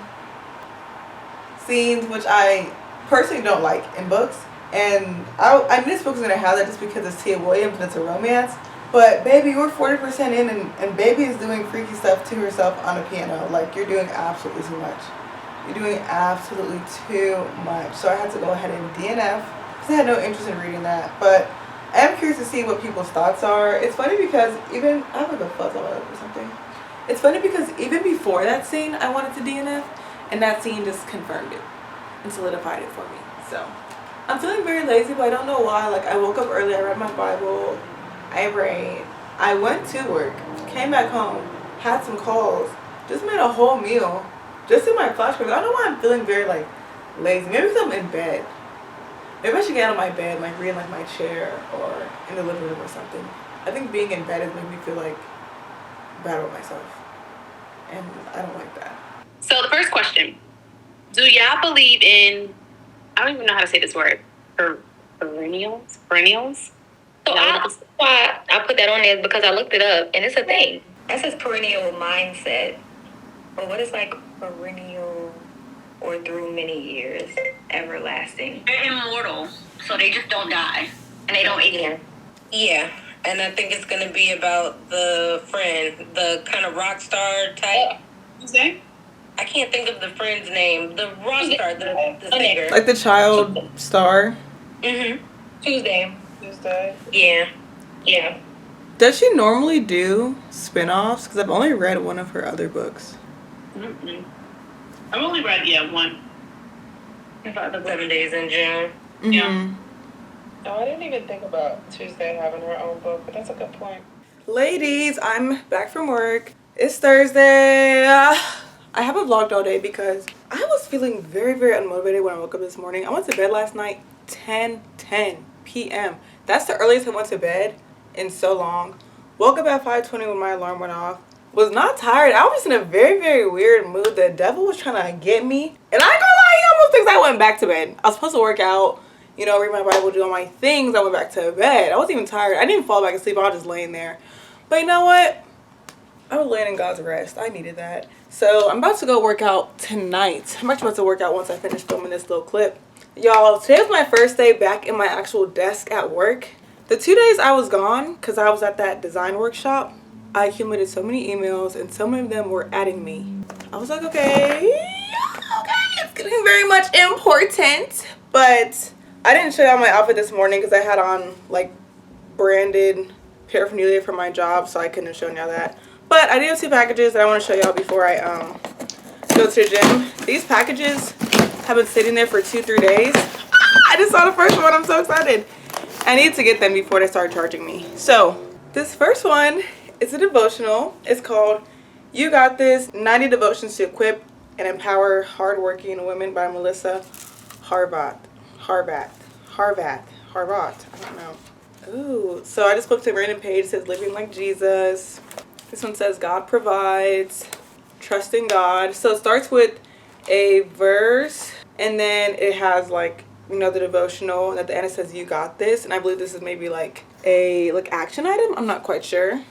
scenes, which I personally don't like in books. And I knew this book was going to have that just because it's Tia Williams and it's a romance. But baby, we're 40% in and baby is doing freaky stuff to herself on a piano. Like, you're doing absolutely too much. You're doing absolutely too much. So I had to go ahead and DNF because I had no interest in reading that. But I am curious to see what people's thoughts are. It's funny because even, I have like a fuzz on my lip or something. It's funny because even before that scene, I wanted to DNF. And that scene just confirmed it and solidified it for me. So I'm feeling very lazy, but I don't know why. Like, I woke up early, I read my Bible. I prayed. I went to work, came back home, had some calls, just made a whole meal, just in my flashback. I don't know why I'm feeling very like lazy. Maybe because I'm in bed. Maybe I should get out of my bed, like read in like my chair or in the living room or something. I think being in bed has made me feel like bad about myself, and I don't like that. So the first question: do y'all believe in? I don't even know how to say this word. Perennials. So why I put that on there because I looked it up and it's a thing. That says perennial mindset. But what is like perennial or through many years, everlasting? They're immortal, so they just don't die and they don't age. Yeah, and I think it's gonna be about the friend, the kind of rock star type. Tuesday? I can't think of the friend's name. The rock star, the singer. Like the child star. Tuesday. Yeah. Does she normally do spin-offs? Because I've only read one of her other books. I've only read, one. About the 7 Days in June. Yeah. Oh, I didn't even think about Tuesday having her own book, but that's a good point. Ladies, I'm back from work. It's Thursday. I haven't vlogged all day because I was feeling very, very unmotivated when I woke up this morning. I went to bed last night 10:10 p.m. That's the earliest I went to bed in so long. Woke up at 5:20 when my alarm went off. Was not tired. I was just in a very, very weird mood. The devil was trying to get me. And I ain't gonna lie, he almost thinks I went back to bed. I was supposed to work out, you know, read my Bible, do all my things. I went back to bed. I wasn't even tired. I didn't fall back asleep. I was just laying there. But you know what? I was laying in God's rest. I needed that. So I'm about to go work out tonight. I'm actually about to work out once I finish filming this little clip. Y'all, today was my first day back in my actual desk at work. The 2 days I was gone, because I was at that design workshop, I accumulated so many emails and so many of them were adding me. I was like, okay, it's getting very much important. But I didn't show y'all my outfit this morning because I had on like branded paraphernalia for my job, so I couldn't have shown y'all that. But I do have 2 packages that I want to show y'all before I go to the gym. These packages have been sitting there for 2-3 days. I just saw the first one. I'm so excited. I need to get them before they start charging me. So this first one is a devotional. It's called You Got This, 90 Devotions to Equip and Empower Hardworking Women by Melissa Harvat. I don't know. Ooh, so I just looked at a random page. It says living like Jesus. This one says God provides, trusting God. So it starts with a verse and then it has like, you know, the devotional, and at the end it says you got this, and I believe this is maybe like a action item. I'm not quite sure,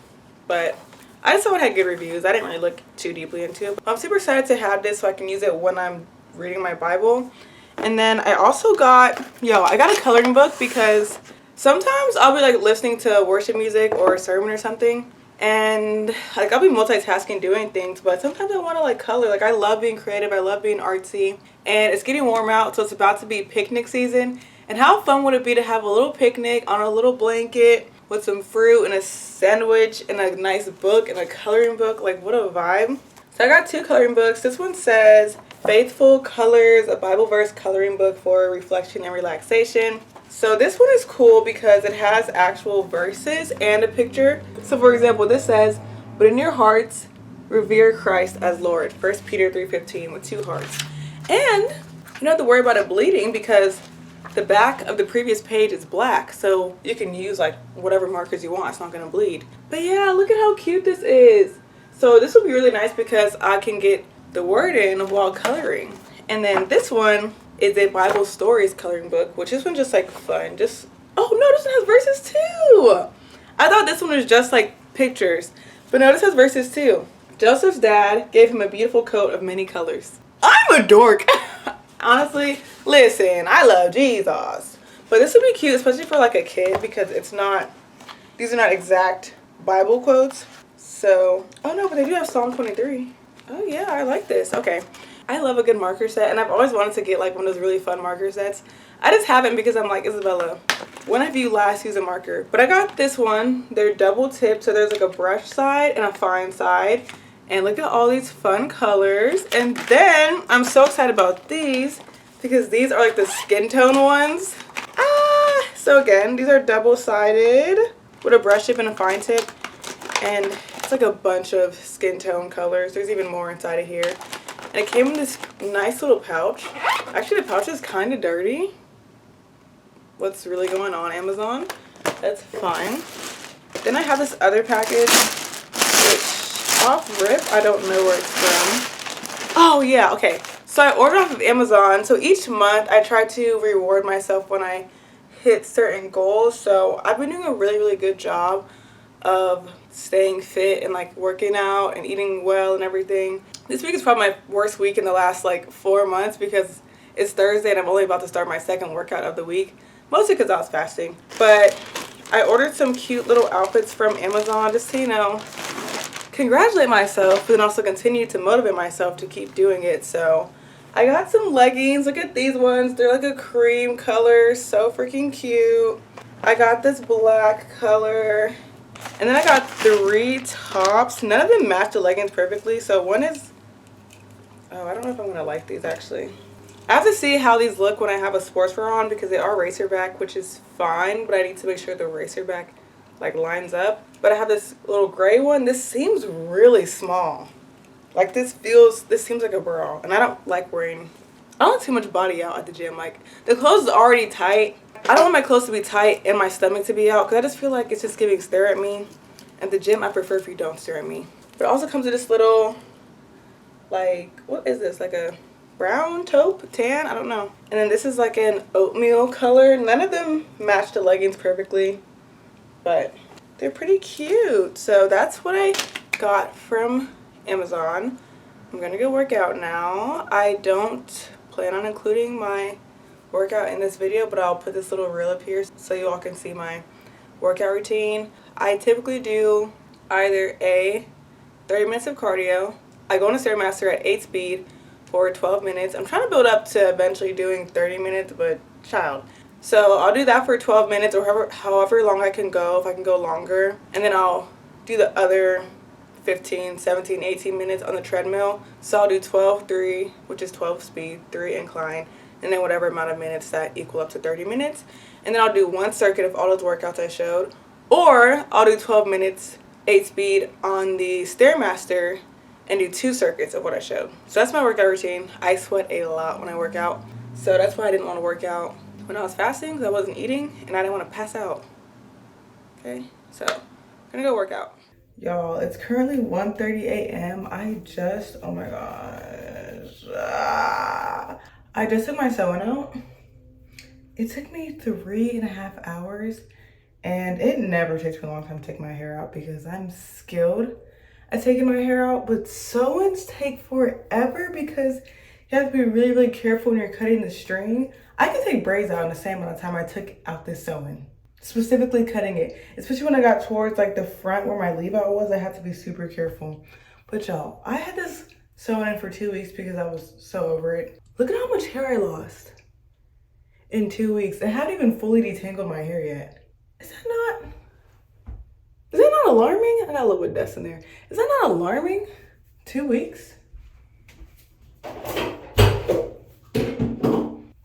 but I just saw it had good reviews. I didn't really look too deeply into it. I'm super excited to have this so I can use it when I'm reading my Bible. And then I also got I got a coloring book because sometimes I'll be like listening to worship music or a sermon or something, and like I'll be multitasking doing things, but sometimes I want to like color. Like I love being creative, I love being artsy, and it's getting warm out, so it's about to be picnic season. And how fun would it be to have a little picnic on a little blanket with some fruit and a sandwich and a nice book and a coloring book? Like what a vibe. So I got 2 coloring books. This one says Faithful Colors, a Bible verse coloring book for reflection and relaxation. So this one is cool because it has actual verses and a picture. So for example, this says, but in your hearts, revere Christ as Lord. 1 Peter 3:15 with 2 hearts. And you don't have to worry about it bleeding because the back of the previous page is black. So you can use like whatever markers you want. It's not going to bleed. But yeah, look at how cute this is. So this will be really nice because I can get the word in while coloring. And then this one is a Bible stories coloring book, which this one just like fun. Just, oh no, this one has verses too. I thought this one was just like pictures, but no, this has verses too. Joseph's dad gave him a beautiful coat of many colors. I'm a dork. Honestly, listen, I love Jesus. But this would be cute, especially for like a kid, because it's not, these are not exact Bible quotes. So, oh no, but they do have Psalm 23. Oh yeah, I like this. Okay. I love a good marker set, and I've always wanted to get like one of those really fun marker sets. I just haven't because I'm like, Isabella, when have you last used a marker? But I got this one. They're double tipped, so there's like a brush side and a fine side. And look at all these fun colors. And then I'm so excited about these because these are like the skin tone ones. So again, these are double-sided with a brush tip and a fine tip. And it's like a bunch of skin tone colors. There's even more inside of here. And it came in this nice little pouch. Actually, the pouch is kind of dirty. What's really going on, Amazon? That's fine. Then I have this other package, which off rip, I don't know where it's from. Oh yeah, okay. So I ordered off of Amazon. So each month I try to reward myself when I hit certain goals. So I've been doing a really, really good job of staying fit and like working out and eating well and everything. This week is probably my worst week in the last like 4 months because it's Thursday and I'm only about to start my second workout of the week. Mostly because I was fasting. But I ordered some cute little outfits from Amazon just to, you know, congratulate myself and also continue to motivate myself to keep doing it. So I got some leggings. Look at these ones. They're like a cream color. So freaking cute. I got this black color. And then I got 3 tops. None of them match the leggings perfectly. So one is, oh, I don't know if I'm going to like these actually. I have to see how these look when I have a sportswear on because they are racer back, which is fine. But I need to make sure the racer back like lines up. But I have this little gray one. This seems really small. Like this seems like a bra. And I don't like wearing, I don't want too much body out at the gym. Like the clothes is already tight. I don't want my clothes to be tight and my stomach to be out because I just feel like it's just giving stare at me. At the gym, I prefer if you don't stare at me. But it also comes with this little, like, what is this? Like a brown taupe, tan? I don't know. And then this is like an oatmeal color. None of them match the leggings perfectly, but they're pretty cute. So that's what I got from Amazon. I'm gonna go work out now. I don't plan on including my workout in this video, but I'll put this little reel up here so you all can see my workout routine. I typically do either a 30 minutes of cardio. I go on a Stairmaster at 8 speed for 12 minutes. I'm trying to build up to eventually doing 30 minutes, but child. So I'll do that for 12 minutes or however long I can go, if I can go longer. And then I'll do the other 15, 17, 18 minutes on the treadmill. So I'll do 12, 3, which is 12 speed, 3 incline, and then whatever amount of minutes that equal up to 30 minutes. And then I'll do one circuit of all those workouts I showed. Or I'll do 12 minutes, 8 speed on the Stairmaster and do 2 circuits of what I showed. So that's my workout routine. I sweat a lot when I work out. So that's why I didn't want to work out when I was fasting, because I wasn't eating and I didn't want to pass out. Okay, so I'm gonna go work out. Y'all, it's currently 1:30 a.m. I just, oh my gosh. I just took my sewing out. It took me 3.5 hours, and it never takes me a long time to take my hair out because I'm skilled at taking my hair out, but sew-ins take forever because you have to be really, really careful when you're cutting the string. I can take braids out in the same amount of time I took out this sewing. Specifically cutting it, especially when I got towards like the front where my leave out was, I had to be super careful. But y'all, I had this sewn in for 2 weeks because I was so over it. Look at how much hair I lost in 2 weeks. I haven't even fully detangled my hair yet. Is that not alarming? I got a little bit of dust in there. Is that not alarming? 2 weeks?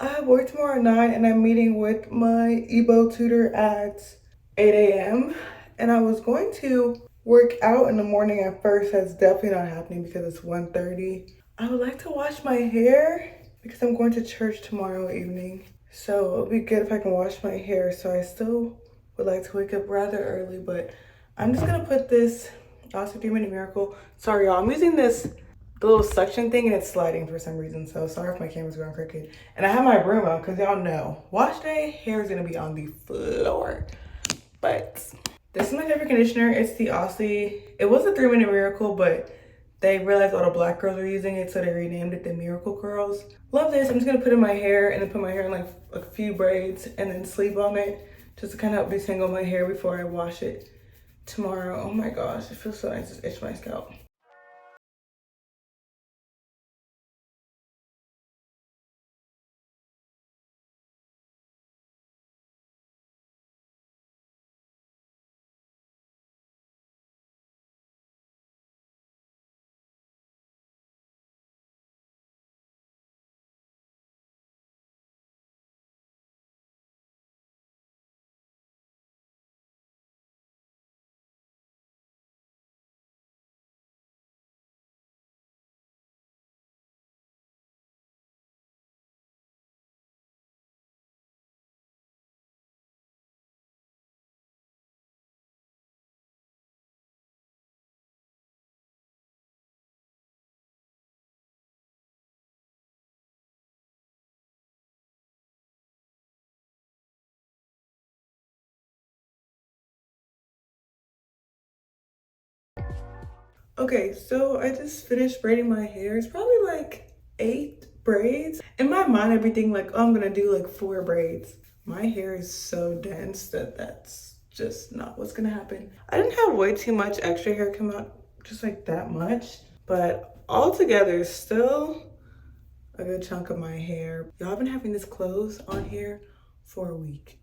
I have work tomorrow at 9 and I'm meeting with my EBO tutor at 8 a.m. And I was going to work out in the morning at first. That's definitely not happening because it's 1:30. I would like to wash my hair because I'm going to church tomorrow evening. So it'll be good if I can wash my hair. So I still would like to wake up rather early, but I'm just gonna put this also 3-minute miracle. Sorry y'all, I'm using the little suction thing and it's sliding for some reason. So sorry if my camera's going crooked. And I have my broom out because y'all know wash day, hair is gonna be on the floor. But this is my favorite conditioner. It's the Aussie. It was a 3-minute miracle, but they realized all the black girls were using it, so they renamed it the Miracle Curls. Love this. I'm just gonna put it in my hair and then put my hair in like a few braids and then sleep on it just to kind of help detangle my hair before I wash it tomorrow. Oh my gosh, it feels so nice to itch my scalp. Okay, so I just finished braiding my hair. It's probably like 8 braids. In my mind, I'd be thinking like, oh, I'm gonna do like 4 braids. My hair is so dense that that's just not what's gonna happen. I didn't have way too much extra hair come out, just like that much. But altogether, still a good chunk of my hair. Y'all been having this clothes on here for a week.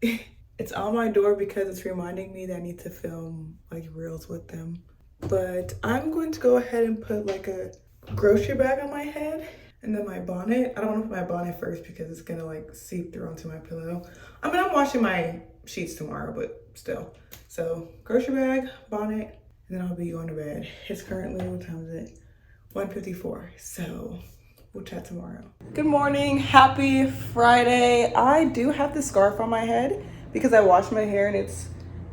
It's on my door because it's reminding me that I need to film like reels with them. But I'm going to go ahead and put like a grocery bag on my head and then my bonnet. I don't want to put my bonnet first because it's gonna like seep through onto my pillow. I mean, I'm washing my sheets tomorrow, but still. So grocery bag, bonnet, and then I'll be going to bed. It's currently, what time is it? 1:54. So we'll chat tomorrow. Good morning, happy Friday. I do have this scarf on my head because I washed my hair and it's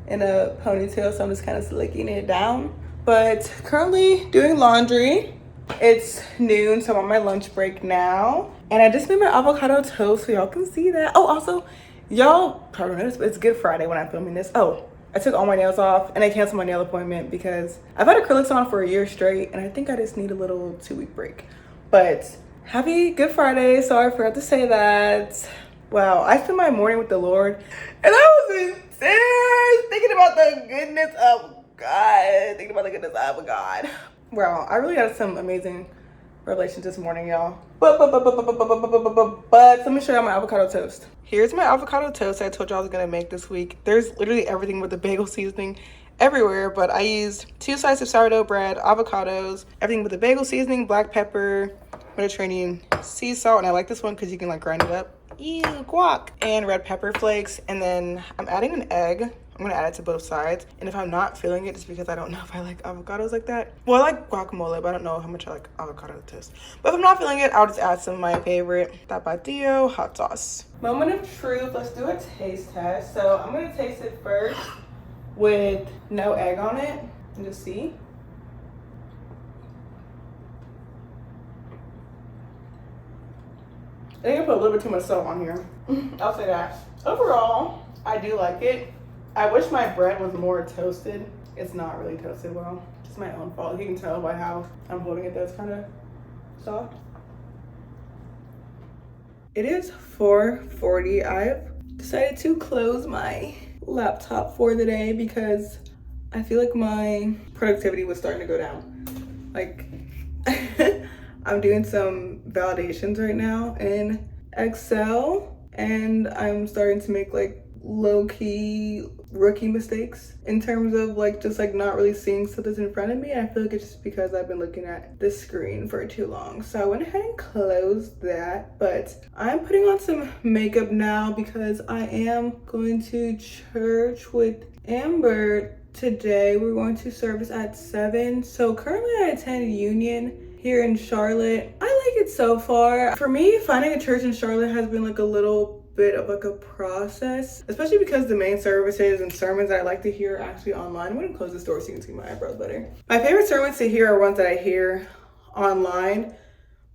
in a ponytail, so I'm just kind of slicking it down. But currently doing laundry. It's noon, so I'm on my lunch break now. And I just made my avocado toast so y'all can see that. Oh, also, y'all probably noticed, but it's Good Friday when I'm filming this. Oh, I took all my nails off and I canceled my nail appointment because I've had acrylics on for a year straight and I think I just need a little 2-week break. But happy Good Friday. Sorry I forgot to say that. Wow, I spent my morning with the Lord, and I was in tears thinking about the goodness of God. Thinking about the goodness of God. Wow, I really had some amazing revelations this morning, y'all. But let me show you my avocado toast. Here's my avocado toast I told you I was gonna make this week. There's literally everything with the bagel seasoning everywhere, but I used 2 slices of sourdough bread, avocados, everything with the bagel seasoning, black pepper, Mediterranean sea salt, and I like this one because you can like grind it up. Ew, guac. And red pepper flakes, and then I'm adding an egg. I'm gonna add it to both sides, and if I'm not feeling it, just because I don't know if I like avocados like that. Well, I like guacamole, but I don't know how much I like avocado toast. But if I'm not feeling it, I'll just add some of my favorite tapatio hot sauce. Moment of truth, let's do a taste test. So I'm gonna taste it first with no egg on it, and just see. I think I put a little bit too much salt on here. I'll say that. Overall, I do like it. I wish my bread was more toasted. It's not really toasted well. It's my own fault. You can tell by how I'm holding it that's kind of soft. It is 4:40. I've decided to close my laptop for the day because I feel like my productivity was starting to go down. Like, I'm doing some validations right now in Excel, and I'm starting to make like low-key rookie mistakes in terms of like just like not really seeing stuff that's in front of me. I feel like it's just because I've been looking at the screen for too long. So I went ahead and closed that, but I'm putting on some makeup now because I am going to church with Amber today. We're going to service at 7. So currently I attend Union here in Charlotte. I like it so far. For me, finding a church in Charlotte has been like a little bit of like a process, especially because the main services and sermons that I like to hear are actually online. I'm gonna close this door so you can see my eyebrows better. My favorite sermons to hear are ones that I hear online,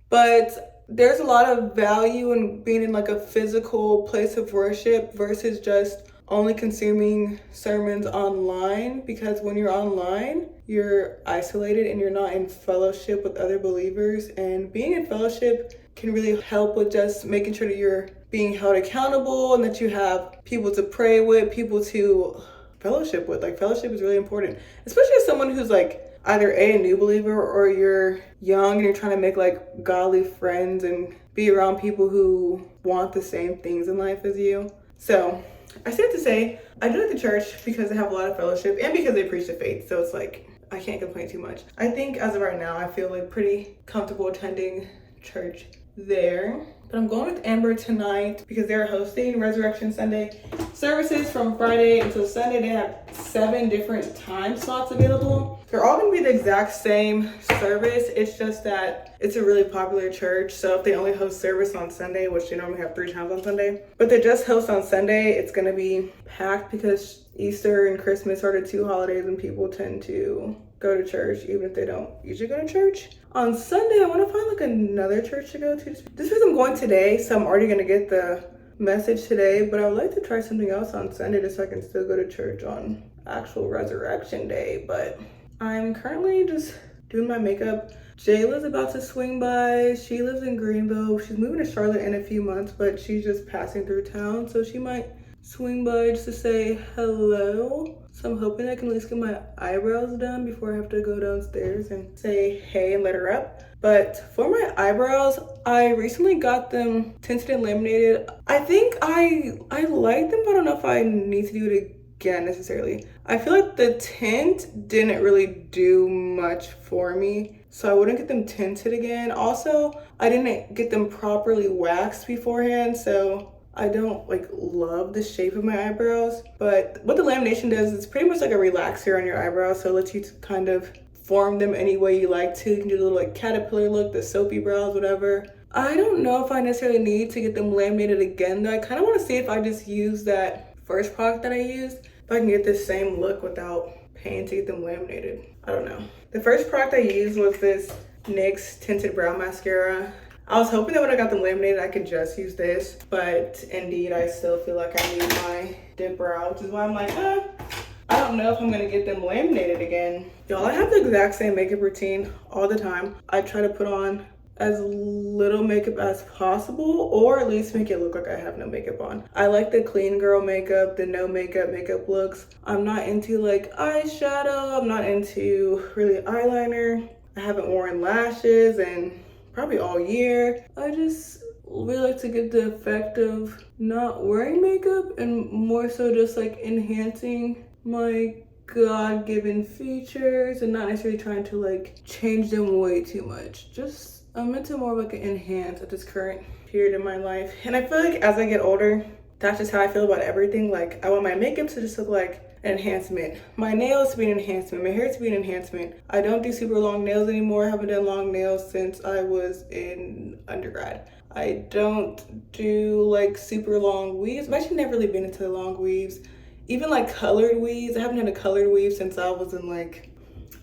but there's a lot of value in being in like a physical place of worship versus just only consuming sermons online, because when you're online, you're isolated and you're not in fellowship with other believers, and being in fellowship can really help with just making sure that you're being held accountable and that you have people to pray with, people to fellowship with. Like, fellowship is really important, especially as someone who's like either a new believer or you're young and you're trying to make like godly friends and be around people who want the same things in life as you. So I say it to say, I do like the church because they have a lot of fellowship and because they preach the faith. So it's like, I can't complain too much. I think as of right now, I feel like pretty comfortable attending church there. But I'm going with Amber tonight because they're hosting Resurrection Sunday services from Friday until Sunday. They have 7 different time slots available. They're all going to be the exact same service. It's just that it's a really popular church. So if they only host service on Sunday, which they normally have 3 times on Sunday, but they just host on Sunday, it's going to be packed because Easter and Christmas are the 2 holidays and people tend to go to church even if they don't usually go to church. On Sunday, I want to find like another church to go to. Just because I'm going today, so I'm already going to get the message today, but I would like to try something else on Sunday just so I can still go to church on actual Resurrection Day. But I'm currently just doing my makeup. Jayla's about to swing by. She lives in Greenville. She's moving to Charlotte in a few months, but she's just passing through town, so she might swing by just to say hello. So I'm hoping I can at least get my eyebrows done before I have to go downstairs and say hey and let her up. But for my eyebrows, I recently got them tinted and laminated. I think I like them, but I don't know if I need to do it again necessarily. I feel like the tint didn't really do much for me, so I wouldn't get them tinted again. Also, I didn't get them properly waxed beforehand, so I don't like love the shape of my eyebrows. But what the lamination does is pretty much like a relaxer on your eyebrows, so it lets you kind of form them any way you like to. You can do the little like caterpillar look, the soapy brows, whatever. I don't know if I necessarily need to get them laminated again though. I kind of want to see if I just use that first product that I used, if I can get this same look without paying to get them laminated. I don't know. The first product I used was this NYX Tinted Brow Mascara. I was hoping that when I got them laminated, I could just use this, but indeed, I still feel like I need my dip brow, which is why I'm like, I don't know if I'm gonna get them laminated again. Y'all, I have the exact same makeup routine all the time. I try to put on as little makeup as possible, or at least make it look like I have no makeup on. I like the clean girl makeup, the no makeup looks. I'm not into like eyeshadow. I'm not into really eyeliner. I haven't worn lashes and probably all year. I just really like to get the effect of not wearing makeup and more so just like enhancing my God-given features and not necessarily trying to like change them way too much. Just I'm into more of like an enhance at this current period in my life. And I feel like as I get older, that's just how I feel about everything. Like I want my makeup to just look like an enhancement, my nails to be an enhancement, my hair to be an enhancement. I don't do super long nails anymore. I haven't done long nails since I was in undergrad. I don't do like super long weaves. I've actually never really been into the long weaves. Even like colored weaves. I haven't had a colored weave since I was in like,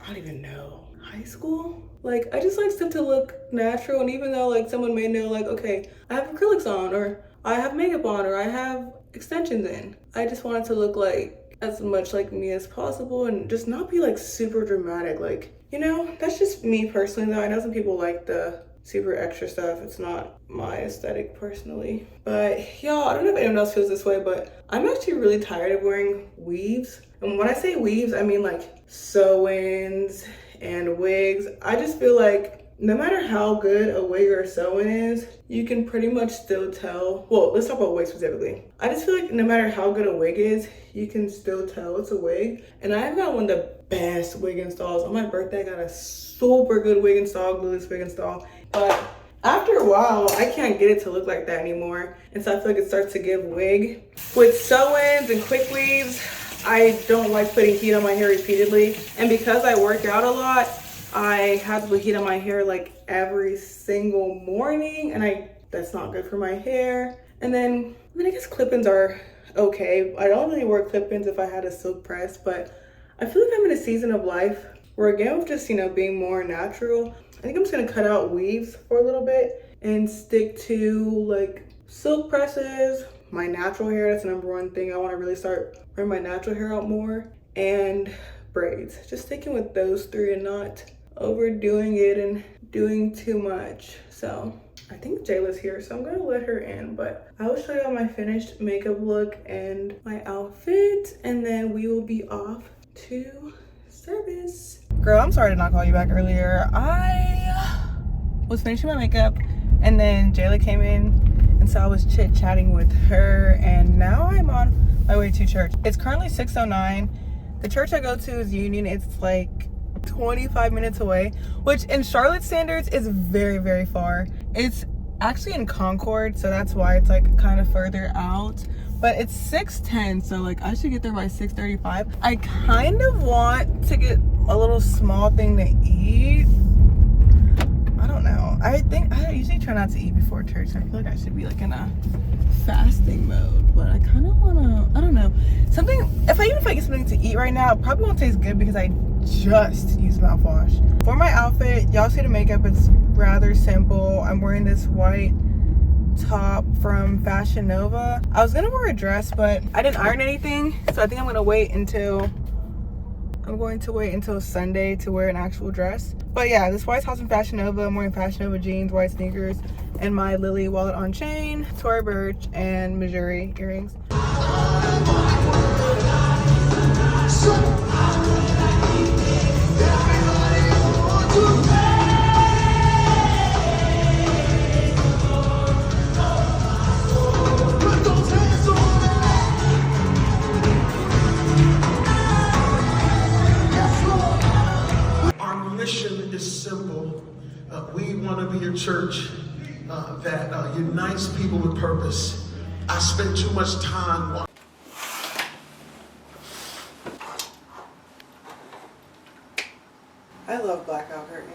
I don't even know, high school? Like I just like stuff to look natural, and even though like someone may know like, okay, I have acrylics on, or I have makeup on, or I have extensions in, I just want it to look like as much like me as possible and just not be like super dramatic. Like, you know, that's just me personally though. I know some people like the super extra stuff. It's not my aesthetic personally. But y'all, I don't know if anyone else feels this way, but I'm actually really tired of wearing weaves. And when I say weaves, I mean like sew-ins and wigs. I just feel like no matter how good a wig or a sew-in is, you can pretty much still tell. Well, let's talk about wigs specifically. I just feel like no matter how good a wig is, you can still tell it's a wig. And I've got one of the best wig installs. On my birthday, I got a super good wig install, glueless wig install. But after a while, I can't get it to look like that anymore. And so I feel like it starts to give wig. With sew-ins and quick weaves, I don't like putting heat on my hair repeatedly. And because I work out a lot, I have to put heat on my hair like every single morning, and that's not good for my hair. And then, I mean, I guess clip-ins are okay. I don't really wear clip-ins if I had a silk press, but I feel like I'm in a season of life where, again, with just, you know, being more natural, I think I'm just gonna cut out weaves for a little bit and stick to like silk presses, my natural hair. That's the number one thing. I want to really start wearing my natural hair out more, and braids. Just sticking with those three and not overdoing it and doing too much. So I think Jayla's here, so I'm gonna let her in, but I will show y'all my finished makeup look and my outfit, and then we will be off to service. Girl, I'm sorry to not call you back earlier. I was finishing my makeup and then Jayla came in, and so I was chit-chatting with her, and now I'm on my way to church. It's currently 6:09. The church I go to is Union. It's like 25 minutes away, which in Charlotte standards is very, very far. It's actually in Concord, so that's why it's like kind of further out. But it's 6:10, so like I should get there by 6:35. I kind of want to get a little small thing to eat. I don't know. I think I usually try not to eat before church. I feel like I should be like in a fasting mode, but I kind of want to, I don't know. Something, even if I get something to eat right now, it probably won't taste good because I just used mouthwash. For my outfit, y'all see the makeup, it's rather simple. I'm wearing this white top from Fashion Nova. I was gonna wear a dress, but I didn't iron anything, so I think I'm going to wait until Sunday to wear an actual dress. But yeah, this white top's from Fashion Nova. I'm wearing Fashion Nova jeans, white sneakers, and my Lily wallet on chain, Tory Burch, and Missouri earrings. Is simple. We want to be a church that unites people with purpose. I spend too much time. I love blackout curtains.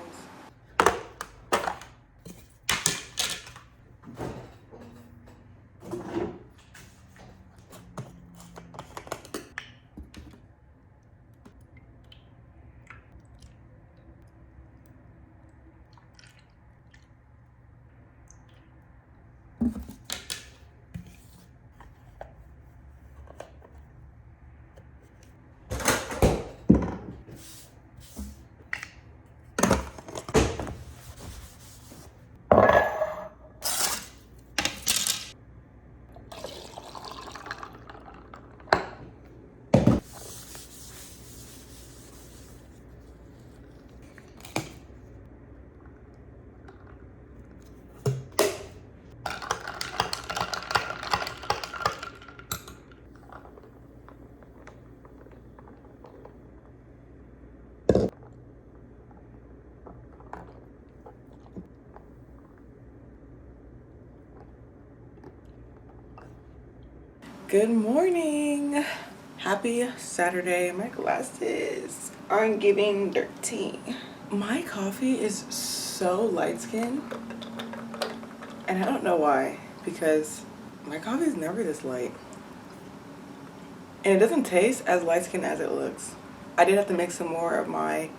Good morning. Happy Saturday. My glasses aren't giving dirty. My coffee is so light skinned, and I don't know why, because my coffee is never this light. And it doesn't taste as light skinned as it looks. I did have to make some more of my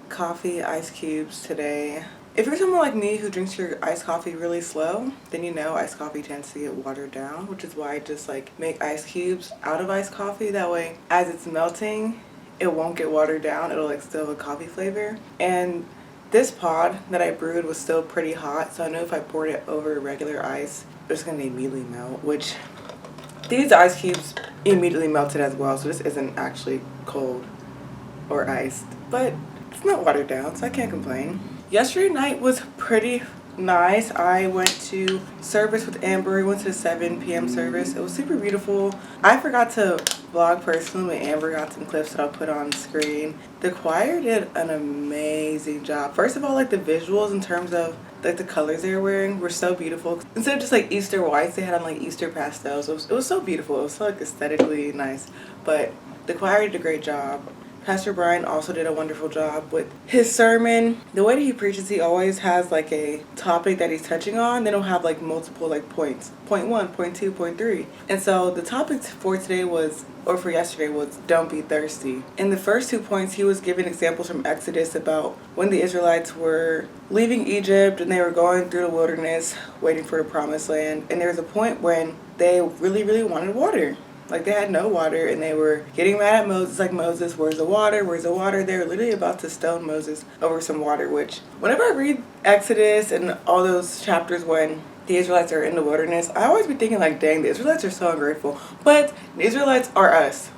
coffee ice cubes today. If you're someone like me who drinks your iced coffee really slow, then you know iced coffee tends to get watered down, which is why I just like make ice cubes out of iced coffee. That way, as it's melting, it won't get watered down. It'll like still have a coffee flavor. And this pod that I brewed was still pretty hot, so I know if I poured it over regular ice, it's gonna immediately melt, which these ice cubes immediately melted as well, so this isn't actually cold or iced, but it's not watered down, so I can't complain. Yesterday night was pretty nice. I went to service with Amber. We went to the 7 p.m. service. It was super beautiful. I forgot to vlog personally, but Amber got some clips that I'll put on screen. The choir did an amazing job. First of all, like the visuals in terms of like the colors they were wearing were so beautiful. Instead of just like Easter whites, they had on like Easter pastels. It was so beautiful. It was so like aesthetically nice. But the choir did a great job. Pastor Brian also did a wonderful job with his sermon. The way that he preaches, he always has like a topic that he's touching on. They don't have like multiple like points. Point 1, point 2, point 3. And so the topic for today was, or for yesterday was, don't be thirsty. In the first 2 points, he was giving examples from Exodus about when the Israelites were leaving Egypt and they were going through the wilderness, waiting for the promised land. And there was a point when they really, really wanted water. Like they had no water and they were getting mad at Moses, like, Moses, where's the water? Where's the water? They were literally about to stone Moses over some water, which whenever I read Exodus and all those chapters when the Israelites are in the wilderness, I always be thinking like, dang, the Israelites are so ungrateful. But the Israelites are us.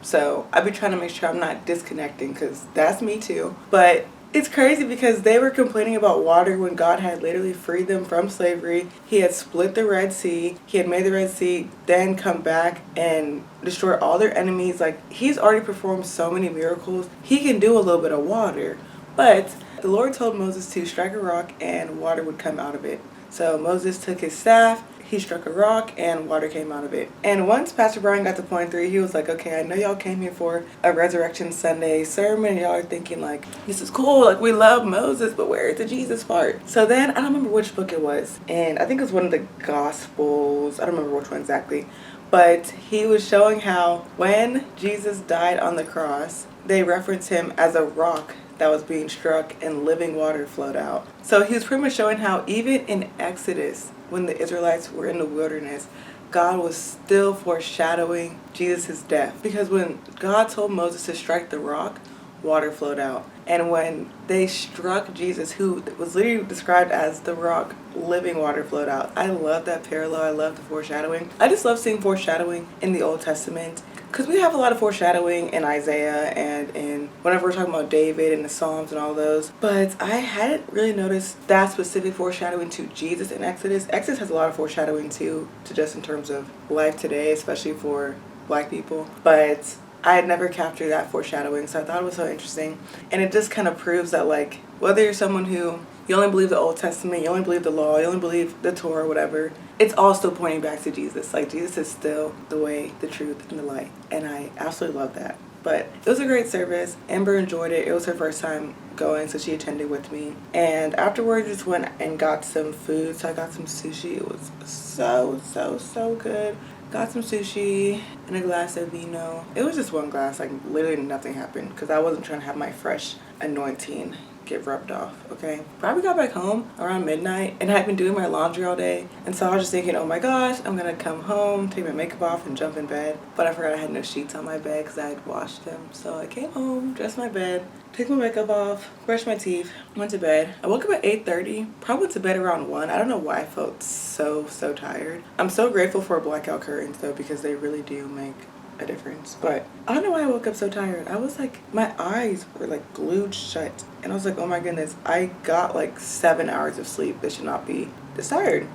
So I be trying to make sure I'm not disconnecting, because that's me too. But it's crazy because they were complaining about water when God had literally freed them from slavery. He had split the Red Sea. He had made the Red Sea then come back and destroy all their enemies. Like, he's already performed so many miracles. He can do a little bit of water. But the Lord told Moses to strike a rock and water would come out of it. So Moses took his staff, he struck a rock, and water came out of it. And once Pastor Brian got to point 3, he was like, okay, I know y'all came here for a Resurrection Sunday sermon. Y'all are thinking like, this is cool, like we love Moses, but where is the Jesus part? So then, I don't remember which book it was. And I think it was one of the Gospels. I don't remember which one exactly. But he was showing how when Jesus died on the cross, they reference him as a rock that was being struck and living water flowed out. So he was pretty much showing how even in Exodus, when the Israelites were in the wilderness, God was still foreshadowing Jesus' death. Because when God told Moses to strike the rock, water flowed out. And when they struck Jesus, who was literally described as the rock, living water flowed out. I love that parallel. I love the foreshadowing. I just love seeing foreshadowing in the Old Testament, because we have a lot of foreshadowing in Isaiah and in whenever we're talking about David and the Psalms and all those. But I hadn't really noticed that specific foreshadowing to Jesus in Exodus. Exodus has a lot of foreshadowing too, to just in terms of life today, especially for Black people. But I had never captured that foreshadowing, so I thought it was so interesting. And it just kind of proves that, like, whether you're someone who you only believe the Old Testament, you only believe the law, you only believe the Torah, whatever, it's all still pointing back to Jesus. Like, Jesus is still the way, the truth, and the light. And I absolutely love that. But it was a great service. Amber enjoyed it. It was her first time going, so she attended with me. And afterwards, just went and got some food. So I got some sushi. It was so good. Got some sushi and a glass of vino. It was just one glass. Like, literally nothing happened because I wasn't trying to have my fresh anointing get rubbed off, okay? Probably got back home around midnight and I'd been doing my laundry all day. And so I was just thinking, oh my gosh, I'm gonna come home, take my makeup off and jump in bed. But I forgot I had no sheets on my bed because I had washed them. So I came home, dressed my bed, took my makeup off, brushed my teeth, went to bed. I woke up at 8:30, probably went to bed around 1. I don't know why I felt so tired. I'm so grateful for blackout curtains though, because they really do make a difference. But I don't know why I woke up so tired. I was like, my eyes were like glued shut. And I was like, oh my goodness, I got like 7 hours of sleep. This should not be this tired.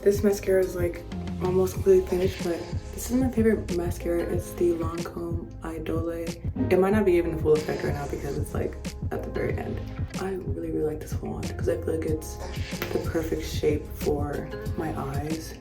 This mascara is like almost completely finished, but this is my favorite mascara. It's the Lancome Idole. It might not be giving the full effect right now because it's like at the very end. I really like this wand because I feel like it's the perfect shape for my eyes.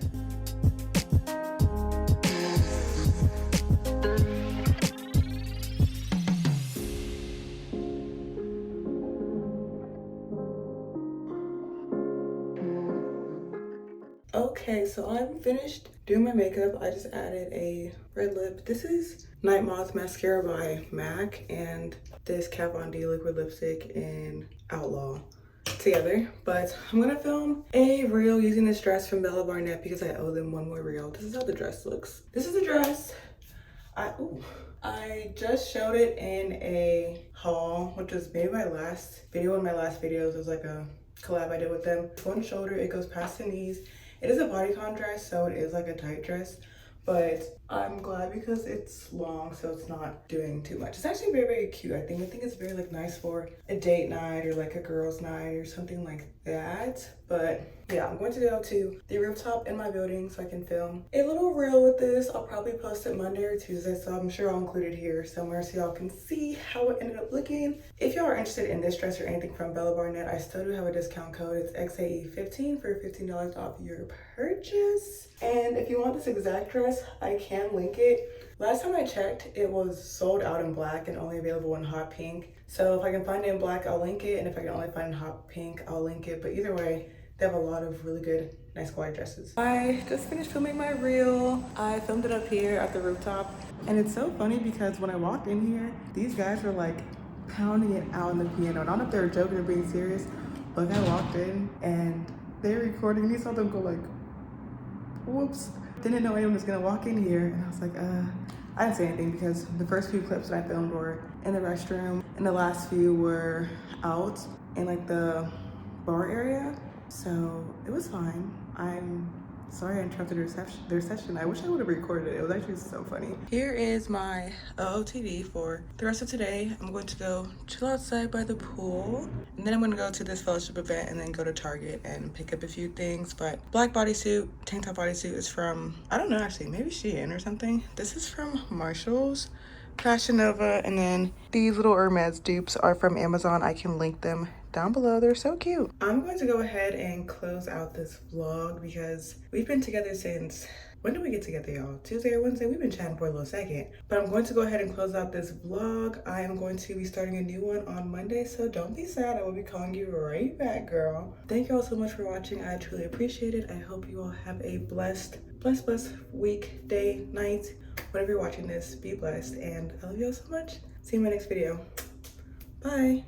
Okay, so I'm finished doing my makeup. I just added a red lip. This is Night Moth mascara by MAC and this Kat Von D liquid lipstick in Outlaw together. But I'm gonna film a reel using this dress from Bella Barnett because I owe them one more reel. This is how the dress looks. This is the dress. I just showed it in a haul, which was maybe my last video. One of my last videos was like a collab I did with them. One shoulder, it goes past the knees. It is a bodycon dress, so it is like a tight dress, but I'm glad because it's long, so it's not doing too much. It's actually very cute. I think it's very like nice for a date night or like a girls' night or something like that. But yeah, I'm going to go to the rooftop in my building so I can film a little reel with this. I'll probably post it Monday or Tuesday, so I'm sure I'll include it here somewhere so y'all can see how it ended up looking. If y'all are interested in this dress or anything from Bella Barnett, I still do have a discount code. It's XAE15 for $15 off your purchase. And if you want this exact dress, I can link it. Last time I checked, it was sold out in black and only available in hot pink. So if I can find it in black, I'll link it. And if I can only find it in hot pink, I'll link it. But either way, they have a lot of really good, nice quality dresses. I just finished filming my reel. I filmed it up here at the rooftop. And it's so funny because when I walked in here, these guys were like pounding it out on the piano. And I don't know if they were joking or being serious, but I walked in and they were recording and you saw them go like, whoops. Didn't know anyone was gonna walk in here. And I was like, I didn't say anything because the first few clips that I filmed were in the restroom and the last few were out in like the bar area. So it was fine. I'm sorry I interrupted their session. I wish I would have recorded it. It was actually so funny. Here is my OOTD for the rest of today. I'm going to go chill outside by the pool. And then I'm gonna go to this fellowship event and then go to Target and pick up a few things. But black bodysuit, tank top bodysuit is from, I don't know actually, maybe Shein or something. This is from Marshall's, Fashion Nova, and then these little Hermes dupes are from Amazon. I can link them down below. They're so cute. I'm going to go ahead and close out this vlog because we've been together since, when did we get together, y'all? Tuesday or Wednesday? We've been chatting for a little second. But I'm going to go ahead and close out this vlog. I am going to be starting a new one on Monday, so don't be sad. I will be calling you right back, girl. Thank you all so much for watching. I truly appreciate it. I hope you all have a blessed week, day, night. Whenever you're watching this, be blessed. And I love you all so much. See you in my next video. Bye.